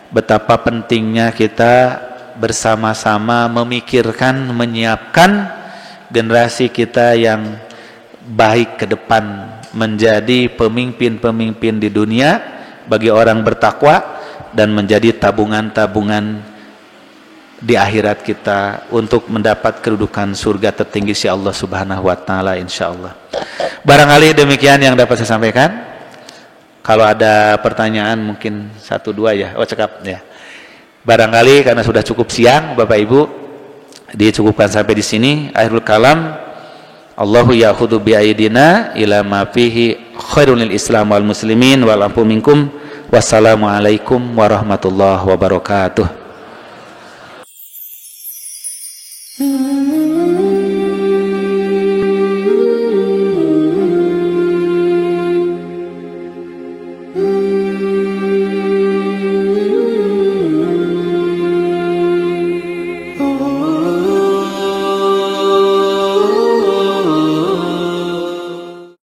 betapa pentingnya kita bersama-sama memikirkan, menyiapkan generasi kita yang baik ke depan, menjadi pemimpin-pemimpin di dunia bagi orang bertakwa, dan menjadi tabungan-tabungan di akhirat kita untuk mendapat kedudukan surga tertinggi si Allah Subhanahu wa taala insyaallah. Barangkali demikian yang dapat saya sampaikan. Kalau ada pertanyaan mungkin 1-2 ya. Oh, cekap ya. Barangkali karena sudah cukup siang Bapak Ibu, dicukupkan sampai di sini. Akhirul kalam, Allahu ya'khudhu bi aidina ila ma fihi khairul lil Islam wal muslimin wal afu minkum. Wassalamualaikum warahmatullahi wabarakatuh.